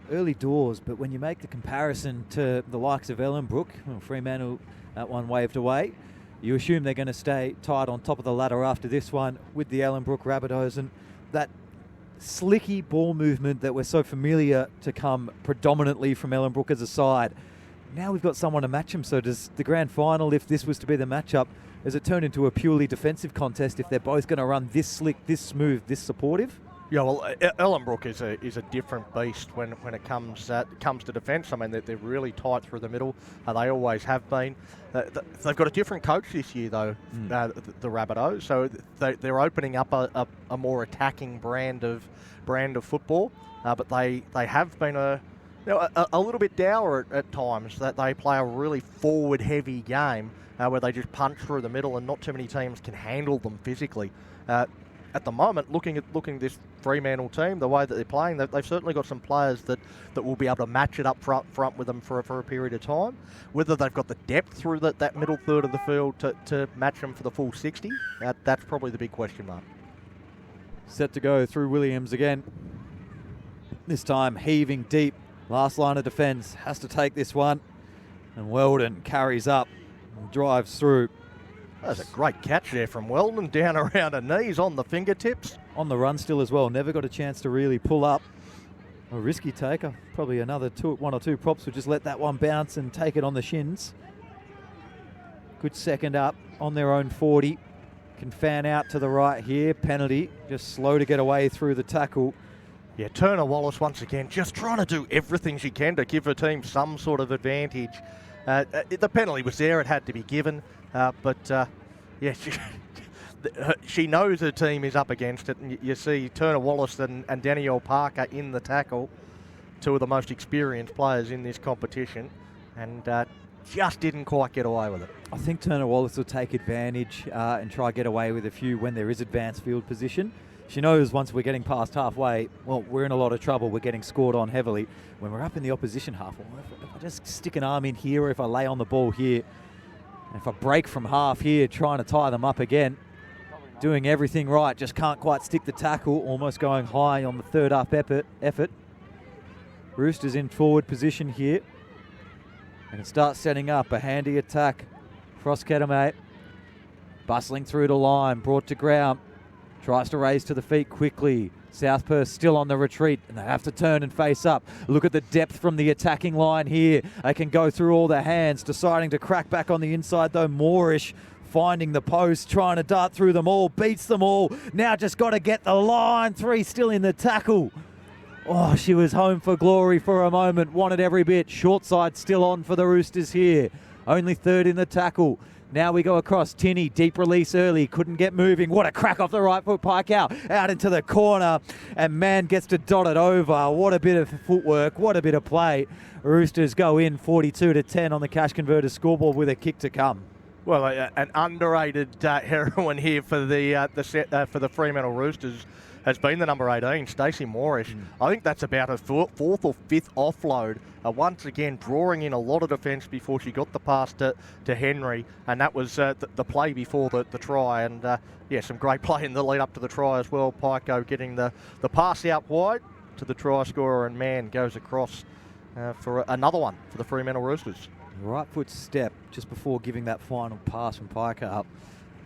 Early doors, but when you make the comparison to the likes of Ellenbrook, well, Fremantle, that one waved away. You assume they're going to stay tight on top of the ladder after this one with the Ellenbrook Rabbitohs, and that slicky ball movement that we're so familiar to come predominantly from Ellenbrook as a side. Now we've got someone to match them, so does the grand final, if this was to be the matchup, does it turn into a purely defensive contest if they're both going to run this slick, this smooth, this supportive? Yeah, well, Ellenbrook is a different beast when it comes to defence. I mean, they're really tight through the middle. They always have been. They've got a different coach this year, though, the Rabbitohs. So they're opening up a more attacking brand of football. But they have been a little bit dour at times. That they play a really forward-heavy game where they just punch through the middle, and not too many teams can handle them physically. At the moment, looking at this Fremantle team, the way that they're playing, they've certainly got some players that will be able to match it up front with them for a period of time. Whether they've got the depth through that middle third of the field to match them for the full 60, that's probably the big question mark. Set to go through Williams again. This time heaving deep. Last line of defence has to take this one. And Weldon carries up and drives through. That's a great catch there from Weldon, down around her knees on the fingertips. on the run still as well. Never got a chance to really pull up. A risky taker. Probably another one or two props would just let that one bounce and take it on the shins. Good second up on their own 40. Can fan out to the right here. Penalty. Just slow to get away through the tackle. Yeah, Turner Wallace once again just trying to do everything she can to give her team some sort of advantage. The penalty was there. It had to be given. But she knows her team is up against it. And you see Turner Wallace and Danielle Parker in the tackle, two of the most experienced players in this competition. And just didn't quite get away with it. I think Turner Wallace will take advantage and try get away with a few when there is advanced field position. She knows once we're getting past halfway, well, we're in a lot of trouble. We're getting scored on heavily. When we're up in the opposition half, well, if I just stick an arm in here or if I lay on the ball here, and if I break from half here, trying to tie them up again, doing everything right, just can't quite stick the tackle, almost going high on the third up effort. Roosters in forward position here. And it starts setting up a handy attack. Frost Kedemate bustling through the line, brought to ground. Tries to raise to the feet quickly. South Perth still on the retreat, and they have to turn and face up. Look at the depth from the attacking line here. They can go through all the hands, deciding to crack back on the inside though. Moorish finding the post, trying to dart through them all, beats them all. Now just got to get the line. 3 still in the tackle. Oh, she was home for glory for a moment. Wanted every bit. Short side still on for the Roosters here. Only 3rd in the tackle. Now we go across. Tinney, deep release early. Couldn't get moving. What a crack off the right foot. Pike out into the corner. And Mann gets to dot it over. What a bit of footwork. What a bit of play. Roosters go in 42-10 on the Cash Converters scoreboard with a kick to come. Well, an underrated heroine here for the Fremantle Roosters has been the number 18, Stacey Moorish. I think that's about her 4th or 5th offload. Once again, drawing in a lot of defence before she got the pass to Henry, and that was the play before the try. And some great play in the lead up to the try as well. Pyko getting the pass out wide to the try scorer, and Mann goes across for another one for the Fremantle Roosters. Right foot step just before giving that final pass from Piker up.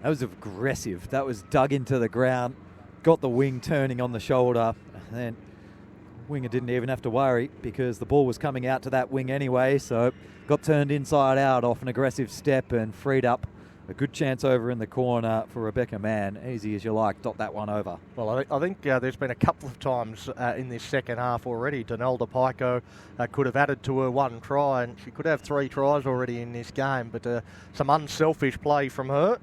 That was aggressive. That was dug into the ground. Got the wing turning on the shoulder. And then winger didn't even have to worry because the ball was coming out to that wing anyway. So got turned inside out off an aggressive step and freed up a good chance over in the corner for Rebecca Mann. Easy as you like, dot that one over. Well, I think there's been a couple of times in this second half already. Donalda Pyko could have added to her 1 try, and she could have 3 tries already in this game. But some unselfish play from her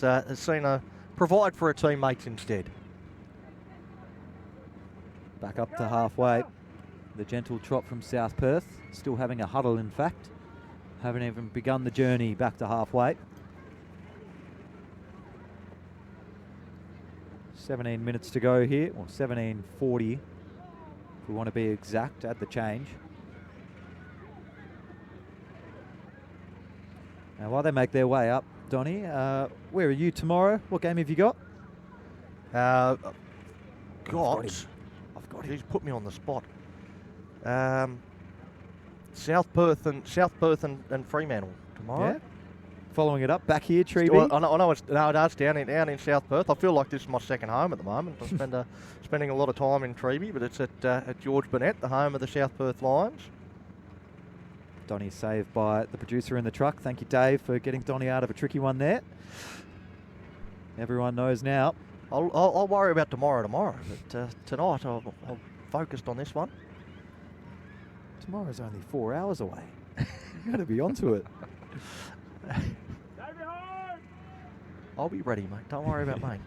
has seen her provide for her teammates instead. Back up to halfway. The gentle trot from South Perth. Still having a huddle, in fact. Haven't even begun the journey back to halfway. 17 minutes to go here, or 17:40 if we want to be exact, add the change. Now while they make their way up, Donnie, where are you tomorrow? What game have you got? I've got him. He's put me on the spot. South Perth and Fremantle tomorrow. Yeah. Following it up, back here, Treeby. Well, I know it's down in South Perth. I feel like this is my second home at the moment. I'm spending a lot of time in Treeby, but it's at George Burnett, the home of the South Perth Lions. Donnie saved by the producer in the truck. Thank you, Dave, for getting Donnie out of a tricky one there. Everyone knows now. I'll worry about tomorrow, but tonight I'll focused on this one. Tomorrow's only 4 hours away. You've got to be onto it. I'll be ready, mate. Don't worry about me.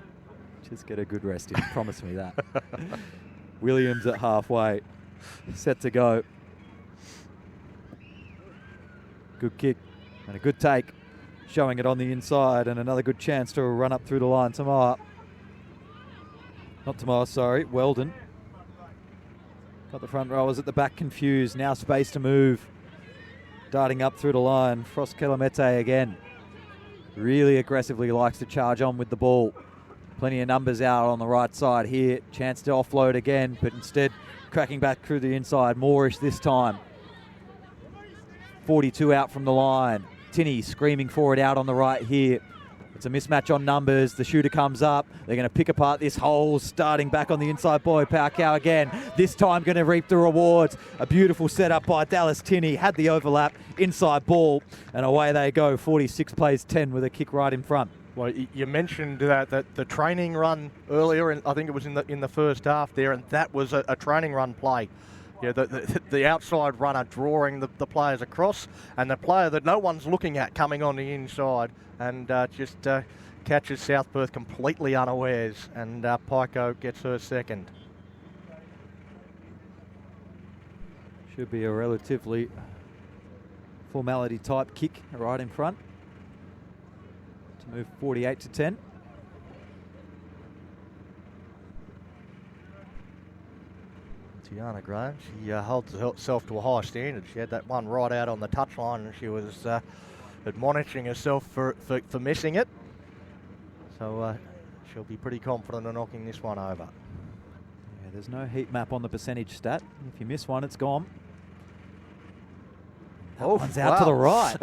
Just get a good rest in. Promise me that. Williams at halfway. Set to go. Good kick and a good take. Showing it on the inside and another good chance to run up through the line. Tamar. Not Tamar, sorry. Weldon. Got the front rowers at the back confused. Now space to move. Darting up through the line. Frost Kelamete again. Really aggressively likes to charge on with the ball. Plenty of numbers out on the right side here. Chance to offload again, but instead cracking back through the inside. Moorish this time. 42 out from the line. Tinney screaming forward out on the right here. It's a mismatch on numbers. The shooter comes up. They're going to pick apart this hole, starting back on the inside boy. Paucau again. This time going to reap the rewards. A beautiful setup by Dallas Tinney. Had the overlap, inside ball, and away they go. 46 plays 10 with a kick right in front. Well, you mentioned that the training run earlier, and I think it was in the first half there, and that was a training run play. Yeah, the outside runner drawing the players across, and the player that no one's looking at coming on the inside, and just catches South Perth completely unawares, and Pico gets her second. Should be a relatively formality type kick right in front to move 48 to 10. Tiana Graham, she holds herself to a high standard. She had that one right out on the touchline, and she was admonishing herself for missing it. So she'll be pretty confident in knocking this one over. Yeah, there's no heat map on the percentage stat. If you miss one, it's gone. That one's out to the right.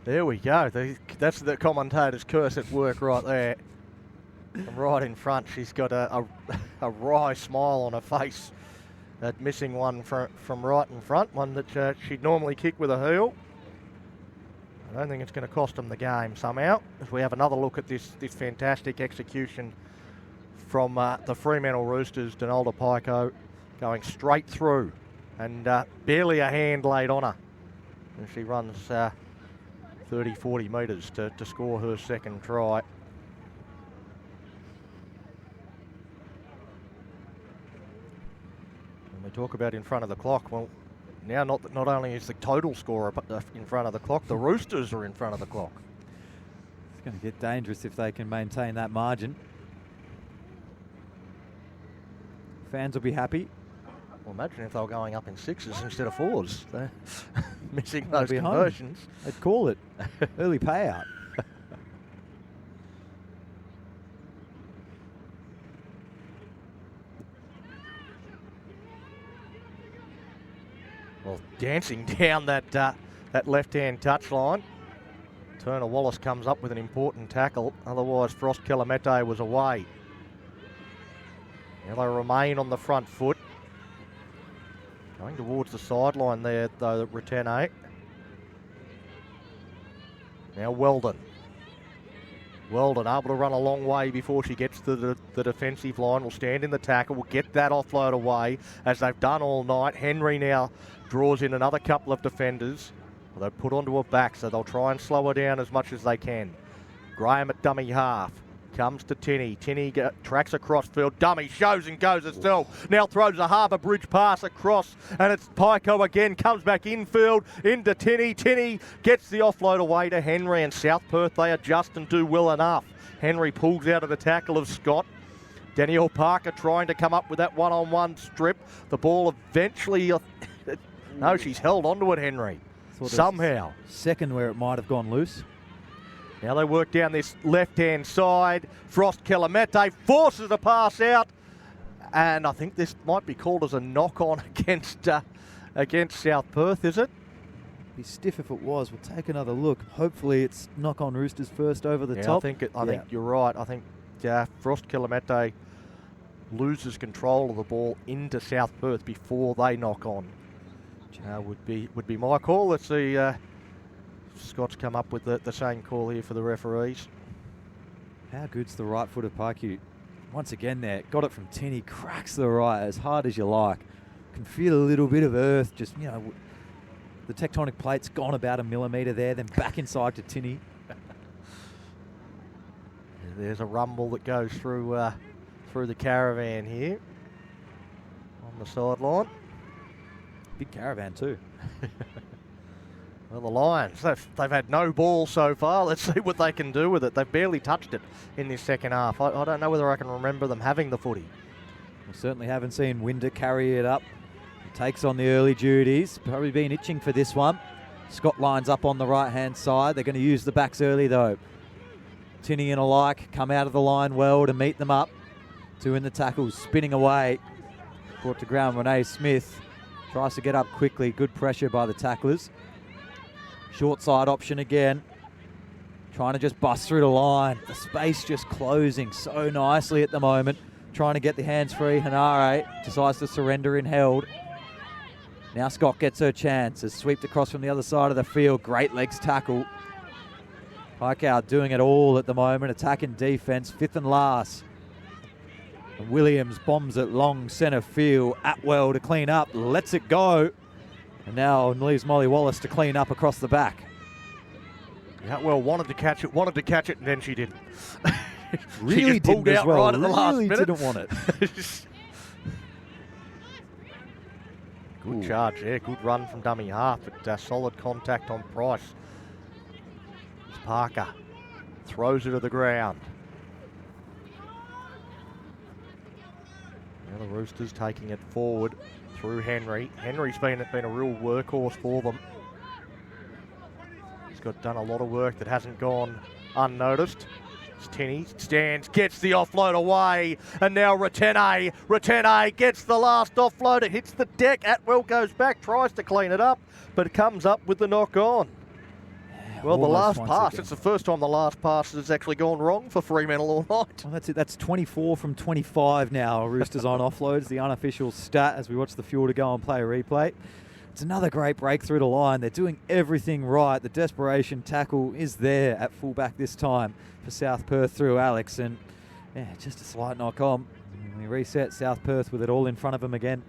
There we go. That's the commentator's curse at work right there. And right in front, she's got a wry smile on her face. That missing one from right in front, one that she'd normally kick with a heel. I don't think it's going to cost them the game somehow. As we have another look at this fantastic execution from the Fremantle Roosters, Donalda Pico going straight through, and barely a hand laid on her. And she runs 30-40 metres to score her second try. We talk about in front of the clock. Well, now not only is the total scorer in front of the clock, the Roosters are in front of the clock. It's going to get dangerous if they can maintain that margin. Fans will be happy. Well, imagine if they were going up in sixes instead of fours. They're missing those conversions. Home. They'd call it early payout. Well, dancing down that left-hand touchline. Turner Wallace comes up with an important tackle. Otherwise, Frost Kelemete was away. Now they remain on the front foot. Going towards the sideline there, though, Retene. Now Weldon. Weldon able to run a long way before she gets to the defensive line. Will stand in the tackle. Will get that offload away, as they've done all night. Henry now draws in another couple of defenders. Well, they put onto her back, so they'll try and slow her down as much as they can. Graham at dummy half. Comes to Tinney. Tinney tracks across field. Dummy shows and goes herself. Now throws a Harbour Bridge pass across, and it's Pico again. Comes back infield into Tinney. Tinney gets the offload away to Henry, and South Perth, they adjust and do well enough. Henry pulls out of the tackle of Scott. Danielle Parker trying to come up with that one-on-one strip. The ball eventually... no, she's held onto it, Henry. Somehow. Second where it might have gone loose. Now they work down this left-hand side. Frost Kelemete forces a pass out. And I think this might be called as a knock-on against South Perth, is it? Be stiff if it was. We'll take another look. Hopefully it's knock-on Roosters first over the top. I think you're right. I think Frost Kelemete loses control of the ball into South Perth before they knock on. Would be my call. Let's see. Scott's come up with the same call here for the referees. How good's the right foot of Pico? Once again there, got it from Tinney, cracks the right as hard as you like. Can feel a little bit of earth, just, you know, the tectonic plate's gone about a millimetre there, then back inside to Tinney. There's a rumble that goes through the caravan here on the sideline. Big caravan too. Well, the Lions, they've had no ball so far. Let's see what they can do with it. They've barely touched it in this second half. I don't know whether I can remember them having the footy. We certainly haven't seen Winder carry it up. He takes on the early duties. Probably been itching for this one. Scott lines up on the right-hand side. They're going to use the backs early, though. Tinney and alike come out of the line well to meet them up. Two in the tackles, spinning away. Brought to ground, Renee Smith tries to get up quickly. Good pressure by the tacklers. Short side option again. trying to just bust through the line. The space just closing so nicely at the moment. Trying to get the hands free. Hanare decides to surrender in held. Now Scott gets her chance. Has swept across from the other side of the field. Great legs tackle. Highcow doing it all at the moment. Attack and defense, fifth and last. And Williams bombs it long centre field. Atwell to clean up, lets it go. And now leaves Molly Wallace to clean up across the back. Atwell wanted to catch it, and then she didn't. Really she pulled didn't out as well. right at the last Really minute. didn't want it. Good charge there, good run from dummy half, but solid contact on Price. It's Parker throws it to the ground. Now the Roosters taking it forward through Henry. Henry's been a real workhorse for them. He's done a lot of work that hasn't gone unnoticed. Tinney stands, gets the offload away, and now Retene gets the last offload. It hits the deck. Atwell goes back, tries to clean it up, but it comes up with the knock on. Well, the last pass, it's the first time the last pass has actually gone wrong for Fremantle all night. Well, that's it. That's 24 from 25 now. Roosters on offloads, the unofficial stat as we watch the fuel to go and play a replay. It's another great break through the line. They're doing everything right. The desperation tackle is there at fullback this time for South Perth through Alex. And yeah, just a slight knock on. And we reset South Perth with it all in front of them again.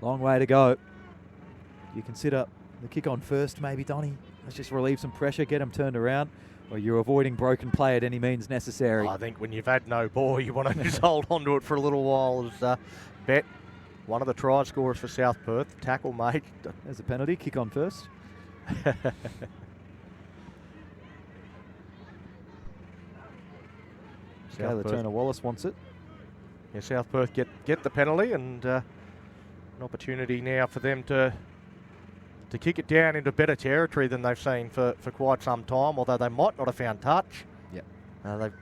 Long way to go. You consider the kick on first maybe, Donny. Let's just relieve some pressure, get them turned around. Or you're avoiding broken play at any means necessary. I think when you've had no ball, you want to just hold on to it for a little while. As Bet, one of the try scorers for South Perth, tackle made. There's a penalty, kick on first. Taylor Turner-Wallace wants it. Yeah, South Perth get the penalty, and an opportunity now for them to kick it down into better territory than they've seen for quite some time, although they might not have found touch. Yep. They've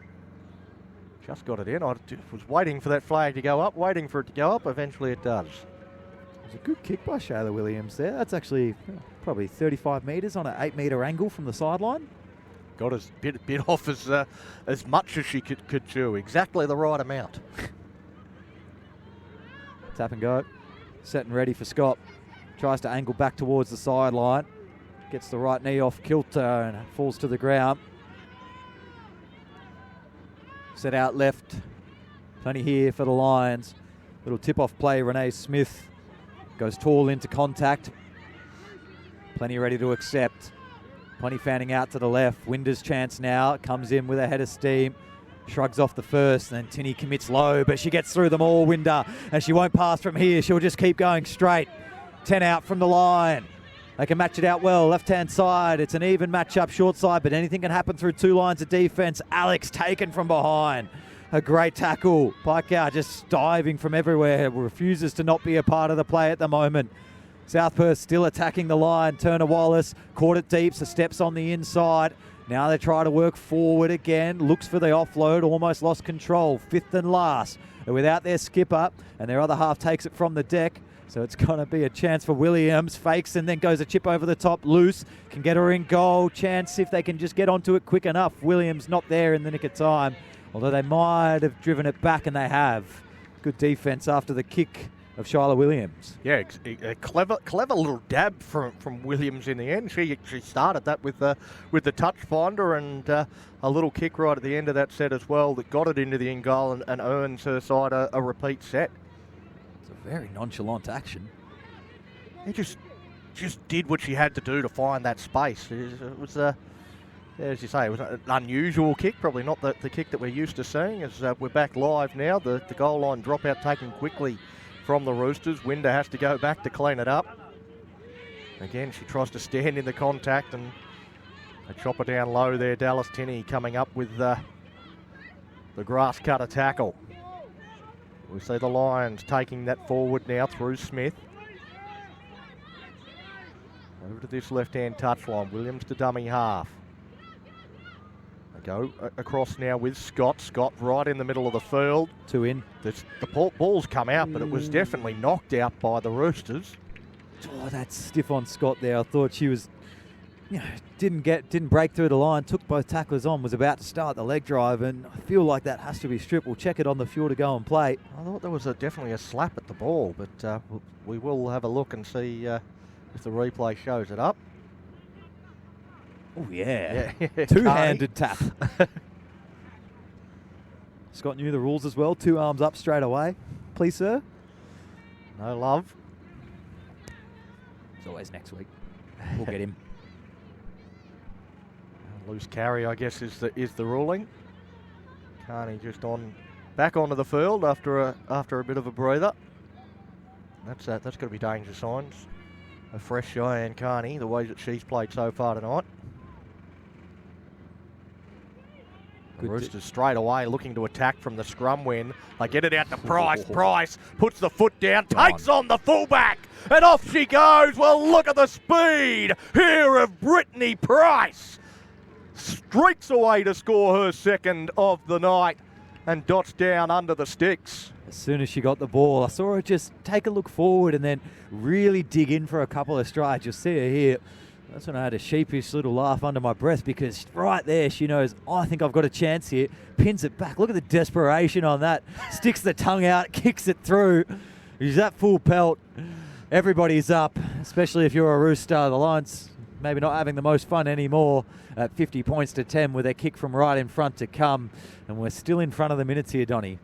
just got it in. I was waiting for that flag to go up, waiting for it to go up. Eventually it does. It was a good kick by Shayla Williams there. That's actually probably 35 metres on an 8-metre angle from the sideline. Got as bit off as much as she could chew. Exactly the right amount. Tap and go. Set and ready for Scott. Tries to angle back towards the sideline. Gets the right knee off kilter and falls to the ground. Set out left. Plenty here for the Lions. Little tip-off play. Renee Smith goes tall into contact. Plenty ready to accept. Plenty fanning out to the left. Winder's chance now. Comes in with a head of steam. Shrugs off the first. Then Tinney commits low, but she gets through them all, Winder. And she won't pass from here. She'll just keep going straight. 10 out from the line. They can match it out well. Left-hand side. It's an even match-up short side, but anything can happen through two lines of defence. Alex taken from behind. A great tackle. Pikeout just diving from everywhere. Refuses to not be a part of the play at the moment. South Perth still attacking the line. Turner Wallace caught it deep, so steps on the inside. Now they try to work forward again. Looks for the offload. Almost lost control. Fifth and last. Without their skipper, and their other half takes it from the deck. So it's going to be a chance for Williams. Fakes and then goes a chip over the top. Loose. Can get her in goal. Chance if they can just get onto it quick enough. Williams not there in the nick of time. Although they might have driven it back, and they have. Good defence after the kick of Shyla Williams. Yeah, a clever little dab from Williams in the end. She started that with the touch finder, and a little kick right at the end of that set as well that got it into the in goal and earns her side a repeat set. Very nonchalant action. He just did what she had to do to find that space. It was, as you say, it was an unusual kick, probably not the kick that we're used to seeing. As we're back live now, the goal line dropout taken quickly from the Roosters. Winder has to go back to clean it up. Again, she tries to stand in the contact, and a chopper down low there. Dallas Tinney coming up with the grass cutter tackle. We see the Lions taking that forward now through Smith. Over to this left-hand touchline. Williams to dummy half. They go across now with Scott. Scott right in the middle of the field. Two in. The ball's come out, but it was definitely knocked out by the Roosters. Oh, that's stiff on Scott there. I thought she was didn't break through the line, took both tacklers on, was about to start the leg drive, and I feel like that has to be stripped. We'll check it on the fuel to go and play. I thought there was definitely a slap at the ball, but we will have a look and see if the replay shows it up. Oh, yeah. Yeah. Two-handed tap. Scott knew the rules as well. 2 arms up straight away. Please, sir. No love. It's always next week. We'll get him. Loose carry, I guess, is the ruling. Carney just back onto the field after a bit of a breather. That's got to be danger signs. A fresh Cheyenne Carney, the way that she's played so far tonight. The Roosters straight away looking to attack from the scrum win. They get it out to Price. Price puts the foot down, takes on the fullback, and off she goes. Well, look at the speed here of Brittany Price. Streaks away to score her second of the night and dots down under the sticks. As soon as she got the ball, I saw her just take a look forward and then really dig in for a couple of strides. You'll see her here. That's when I had a sheepish little laugh under my breath, because right there she knows, I think I've got a chance here. Pins it back. Look at the desperation on that. Sticks the tongue out, kicks it through. She's at full pelt. Everybody's up, especially if you're a Rooster. The Lions maybe not having the most fun anymore at 50 points to 10 with their kick from right in front to come. And we're still in front of the minutes here, Donny.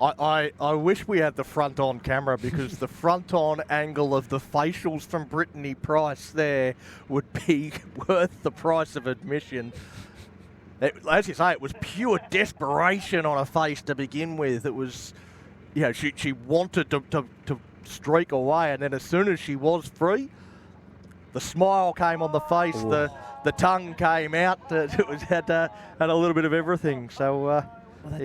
I wish we had the front on camera, because the front on angle of the facials from Brittany Price there would be worth the price of admission. As you say, it was pure desperation on her face to begin with. It was, she wanted to streak away, and then as soon as she was free, the smile came on the face, the tongue came out. It was had a little bit of everything. So.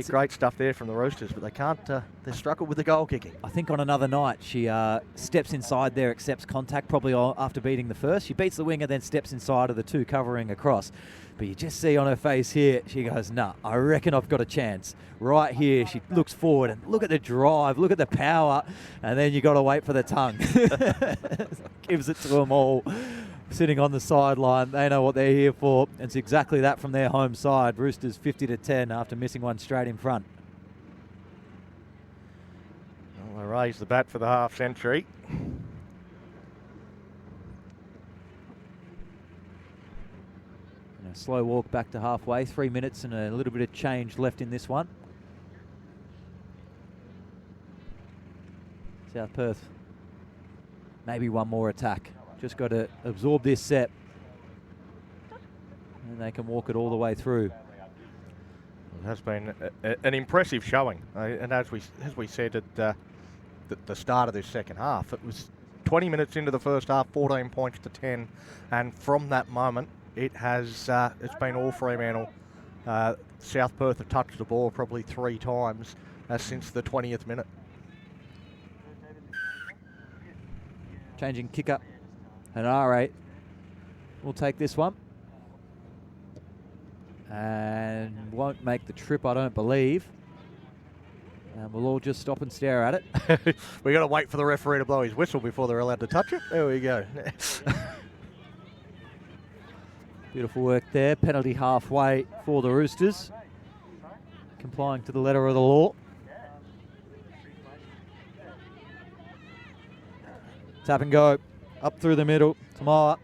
Great stuff there from the Roosters, but they can't. They struggle with the goal kicking. I think on another night she steps inside there, accepts contact, probably after beating the first. She beats the winger, then steps inside of the two covering across. But you just see on her face here, she goes, nah, I reckon I've got a chance. Right here, she looks forward and look at the drive, look at the power, and then you got to wait for the tongue. Gives it to them all. Sitting on the sideline, they know what they're here for. It's exactly that from their home side. Roosters 50 to 10 after missing one straight in front. Well, they raise the bat for the half century. And a slow walk back to halfway. 3 minutes and a little bit of change left in this one. South Perth, maybe one more attack. Just got to absorb this set, and they can walk it all the way through. It has been an impressive showing, and as we said at the start of this second half, it was 20 minutes into the first half, 14 points to 10, and from that moment, it's been all Fremantle. South Perth have touched the ball probably 3 times since the 20th minute. Changing kicker. And R8 will take this one. And won't make the trip, I don't believe. And we'll all just stop and stare at it. We got to wait for the referee to blow his whistle before they're allowed to touch it. There we go. Beautiful work there. Penalty halfway for the Roosters. Complying to the letter of the law. Tap and go. Up through the middle, Tamara.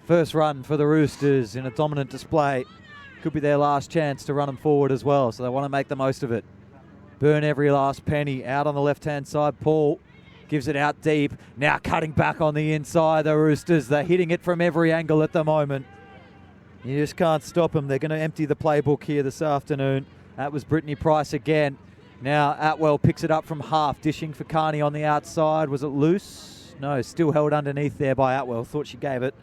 First run for the Roosters in a dominant display. Could be their last chance to run them forward as well, so they want to make the most of it. Burn every last penny. Out on the left-hand side, Paul gives it out deep. Now cutting back on the inside, the Roosters. They're hitting it from every angle at the moment. You just can't stop them. They're going to empty the playbook here this afternoon. That was Brittany Price again. Now Atwell picks it up from half, dishing for Carney on the outside. Was it loose? No, still held underneath there by Atwell. Thought she gave it.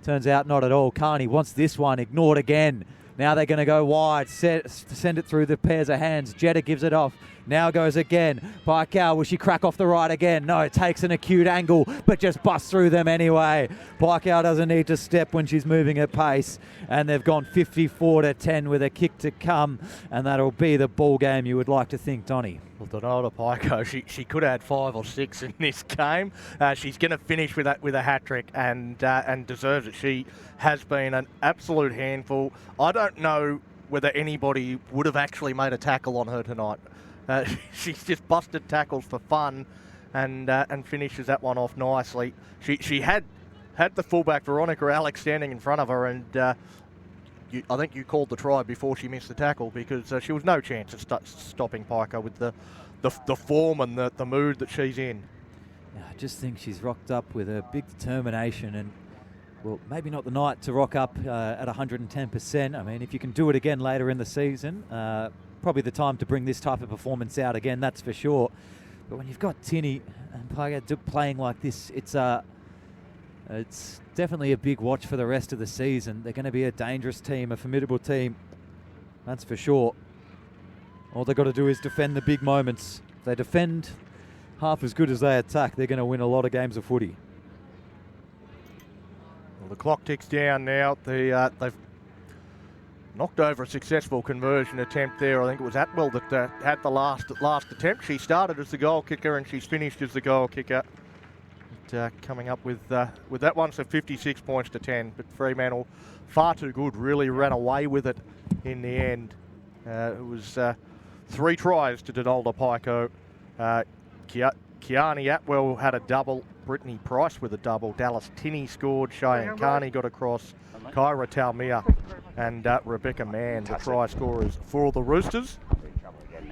Turns out not at all. Carney wants this one. Ignored again. Now they're going to go wide. Send it through the pairs of hands. Jetta gives it off. Now goes again. Paikau, will she crack off the right again? No, takes an acute angle, but just busts through them anyway. Paikau doesn't need to step when she's moving at pace. And they've gone 54-10 with a kick to come. And that'll be the ball game you would like to think, Donnie. Well, Donalda Paikau, she could have had 5 or 6 in this game. She's going to finish with a hat-trick and deserves it. She has been an absolute handful. I don't know whether anybody would have actually made a tackle on her tonight. She's just busted tackles for fun and finishes that one off nicely. She had the fullback Veronica Alex standing in front of her, and I think you called the try before she missed the tackle, because she was no chance at stopping Paikau with the form and the mood that she's in. Yeah, I just think she's rocked up with a big determination, and well, maybe not the night to rock up at 110%. I mean, if you can do it again later in the season, probably the time to bring this type of performance out again, that's for sure. But when you've got Tinny and Paikau playing like this, it's definitely a big watch for the rest of the season. They're going to be a dangerous team, a formidable team, that's for sure. All they've got to do is defend the big moments. If they defend half as good as they attack, they're going to win a lot of games of footy. Well, the clock ticks down now. They've knocked over a successful conversion attempt there. I think it was Atwell that had the last attempt. She started as the goal kicker and she's finished as the goal kicker. Coming up with that one, so 56 points to 10. But Fremantle, far too good, really ran away with it in the end. It was 3 tries to Donalda Paikau. Kiani Atwell had a double. Brittany Price with a double. Dallas Tinney scored. Cheyenne Carney got across. Kyra Talmia and Rebecca Mann, the try scorers for the Roosters.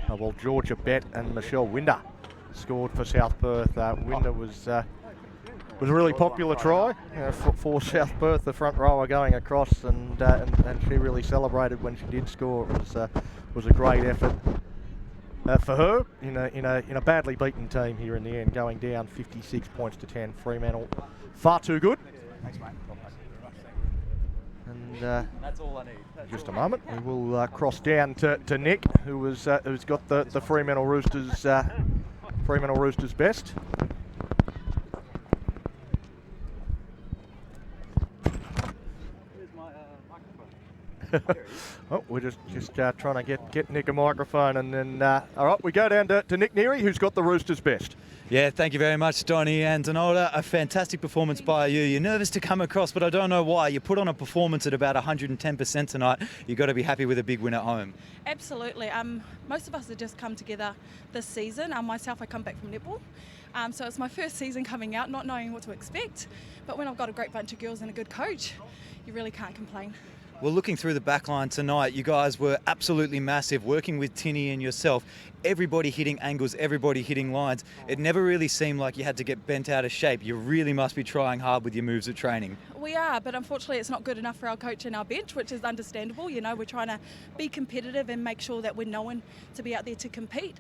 While Georgia Bett and Michelle Winder scored for South Perth. Winder was a really popular try for South Perth. The front rower going across, and she really celebrated when she did score. It was a great effort for her in a badly beaten team here in the end, going down 56 points to 10. Fremantle far too good. Thanks, mate. And that's all I need. just a moment, we will cross down to Nick, who's got the Fremantle Roosters best. Oh, we're just trying to get Nick a microphone, and then all right, we go down to Nick Neary, who's got the Roosters best. Yeah, thank you very much, Donnie and Donalda. A fantastic performance by you. You're nervous to come across, but I don't know why. You put on a performance at about 110% tonight. You've got to be happy with a big win at home. Absolutely. Most of us have just come together this season. Myself, I come back from netball. So it's my first season coming out, not knowing what to expect. But when I've got a great bunch of girls and a good coach, you really can't complain. Well, looking through the back line tonight, you guys were absolutely massive, working with Tinny and yourself. Everybody hitting angles, everybody hitting lines. It never really seemed like you had to get bent out of shape. You really must be trying hard with your moves at training. We are, but unfortunately it's not good enough for our coach and our bench, which is understandable. You know, we're trying to be competitive and make sure that we're known to be out there to compete.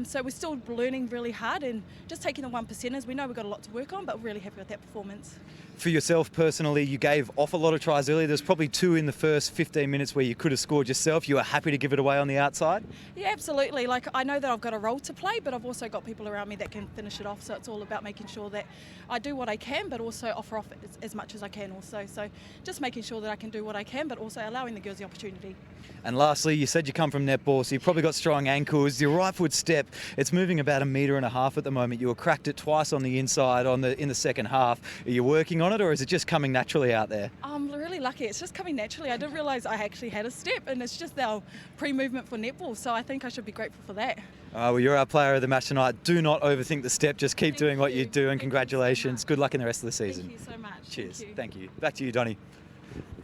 So we're still learning really hard and just taking the 1%ers. We know we've got a lot to work on, but we're really happy with that performance. For yourself personally, you gave off a lot of tries earlier. There's probably 2 in the first 15 minutes where you could have scored yourself. You were happy to give it away on the outside? Yeah, absolutely. Like, I know that I've got a role to play, but I've also got people around me that can finish it off. So it's all about making sure that I do what I can, but also offer off as much as I can also. So just making sure that I can do what I can, but also allowing the girls the opportunity. And lastly, you said you come from netball, so you've probably got strong ankles. Your right foot step, it's moving about 1.5 meters at the moment. You were cracked it twice on the inside in the second half. Are you working on it, or is it just coming naturally out there? I'm really lucky. It's just coming naturally. I didn't realise I actually had a step, and it's just our pre-movement for netball, so I think I should be grateful for that. Well, you're our player of the match tonight. Do not overthink the step. Just keep doing what you do, and congratulations. Good luck in the rest of the season. Thank you so much. Cheers. Thank you. Back to you, Donnie.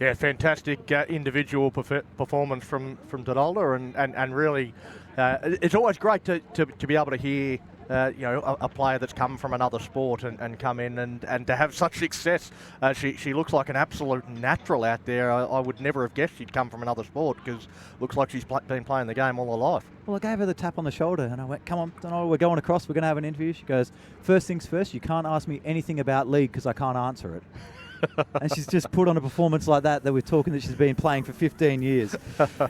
Yeah, fantastic individual performance from Donalda, and really, it's always great to be able to hear a player that's come from another sport and come in and to have such success. She looks like an absolute natural out there. I would never have guessed she'd come from another sport, because looks like she's been playing the game all her life. Well, I gave her the tap on the shoulder and I went, come on, Donald, we're going across, we're going to have an interview. She goes, first things first, you can't ask me anything about league because I can't answer it. And she's just put on a performance like that we're talking that she's been playing for 15 years.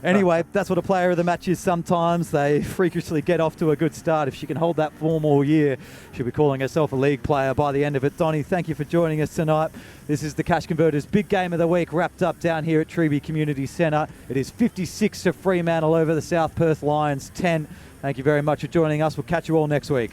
Anyway, that's what a player of the match is sometimes. They freakishly get off to a good start. If she can hold that form all year, she'll be calling herself a league player by the end of it. Donnie, thank you for joining us tonight. This is the Cash Converters big game of the week wrapped up down here at Treeby Community Centre. It is 56 to Fremantle over the South Perth Lions 10. Thank you very much for joining us. We'll catch you all next week.